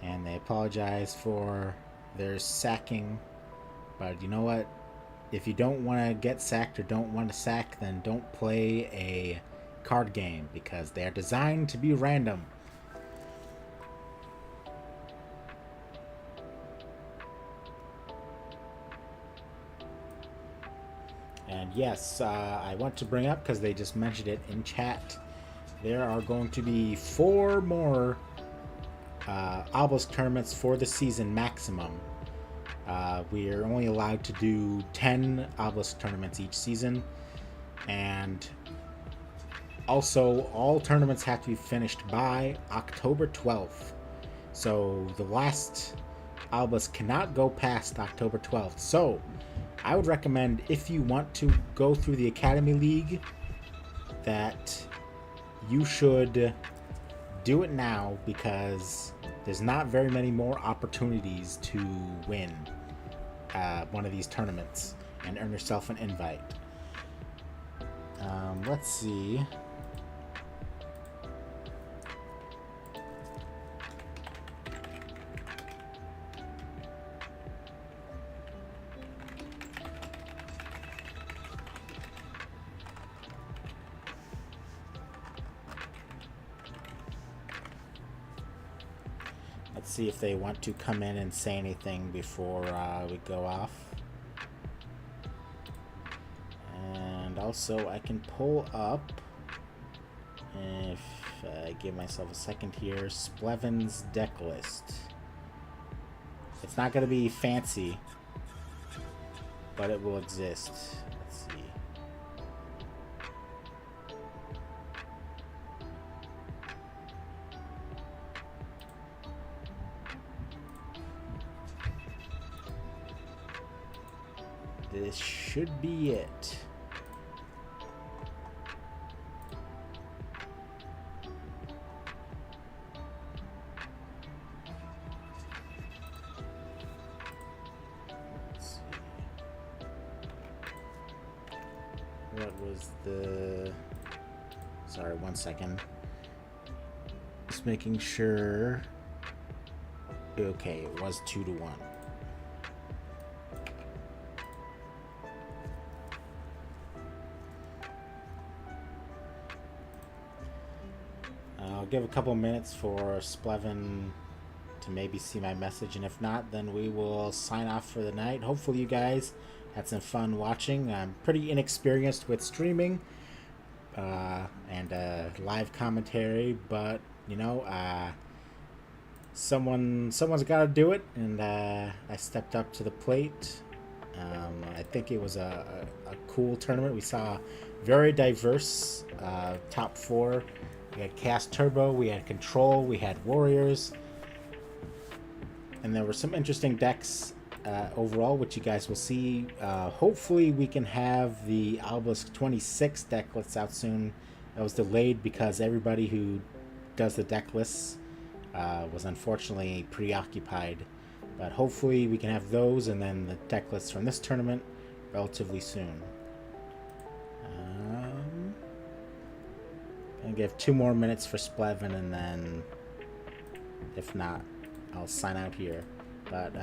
And they apologize for their sacking, but you know what? If you don't want to get sacked or don't want to sack, then don't play a card game, because they are designed to be random. And yes, I want to bring up, because they just mentioned it in chat, there are going to be 4 more Obelisk tournaments for the season maximum. We are only allowed to do 10 Obelisk tournaments each season. And also, all tournaments have to be finished by October 12th. So the last Obelisk cannot go past October 12th. So I would recommend, if you want to go through the Academy League, that you should do it now, because there's not very many more opportunities to win one of these tournaments and earn yourself an invite. Let's see. Let's see if they want to come in and say anything before we go off. And also, I can pull up, if I give myself a second here, Splevin's deck list. It's not going to be fancy, but it will exist. Let's see. This should be it. Let's see. what was the... Sorry, 1 second. Just making sure. Okay, it was 2-1. I'll give a couple minutes for Splevin to maybe see my message, and if not, then we will sign off for the night. Hopefully you guys had some fun watching. I'm pretty inexperienced with streaming and live commentary, but you know, someone's got to do it, and I stepped up to the plate. I think it was a cool tournament. We saw very diverse top four. We had Cast Turbo, we had Control, we had Warriors, and there were some interesting decks overall, which you guys will see. Hopefully we can have the Obelisk 26 deck lists out soon. That was delayed because everybody who does the deck lists was unfortunately preoccupied. But hopefully we can have those and then the deck lists from this tournament relatively soon. I'll give 2 more minutes for Splevin, and then if not, I'll sign out here. But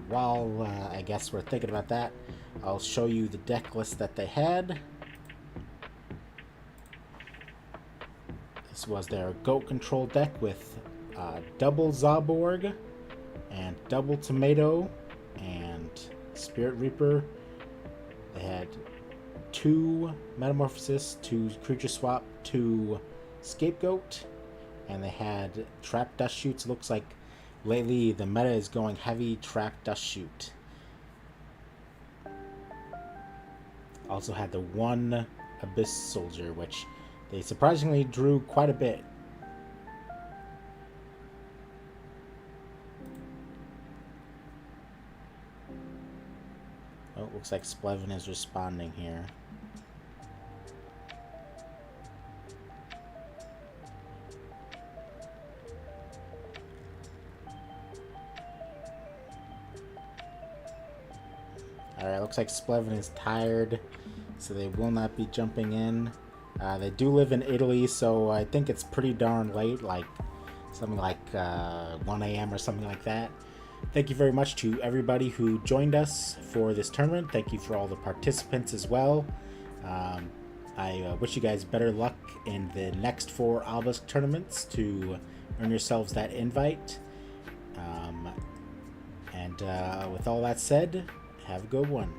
while I guess we're thinking about that, I'll show you the deck list that they had. This was their Goat Control deck with double Zaborg and double Tomato and Spirit Reaper. They had 2 Metamorphosis, 2 Creature Swap, 2 Scapegoat, and they had Trap Dust Shoots. Looks like lately the meta is going heavy Trap Dust Shoot. Also had the 1 Abyss Soldier, which they surprisingly drew quite a bit. Oh, it looks like Splevin is responding here. Alright, looks like Splevin is tired, so they will not be jumping in. They do live in Italy, so I think it's pretty darn late, like something like 1 a.m. or something like that. Thank you very much to everybody who joined us for this tournament. Thank you for all the participants as well. I wish you guys better luck in the next 4 Obelisk tournaments to earn yourselves that invite. And with all that said, have a good one.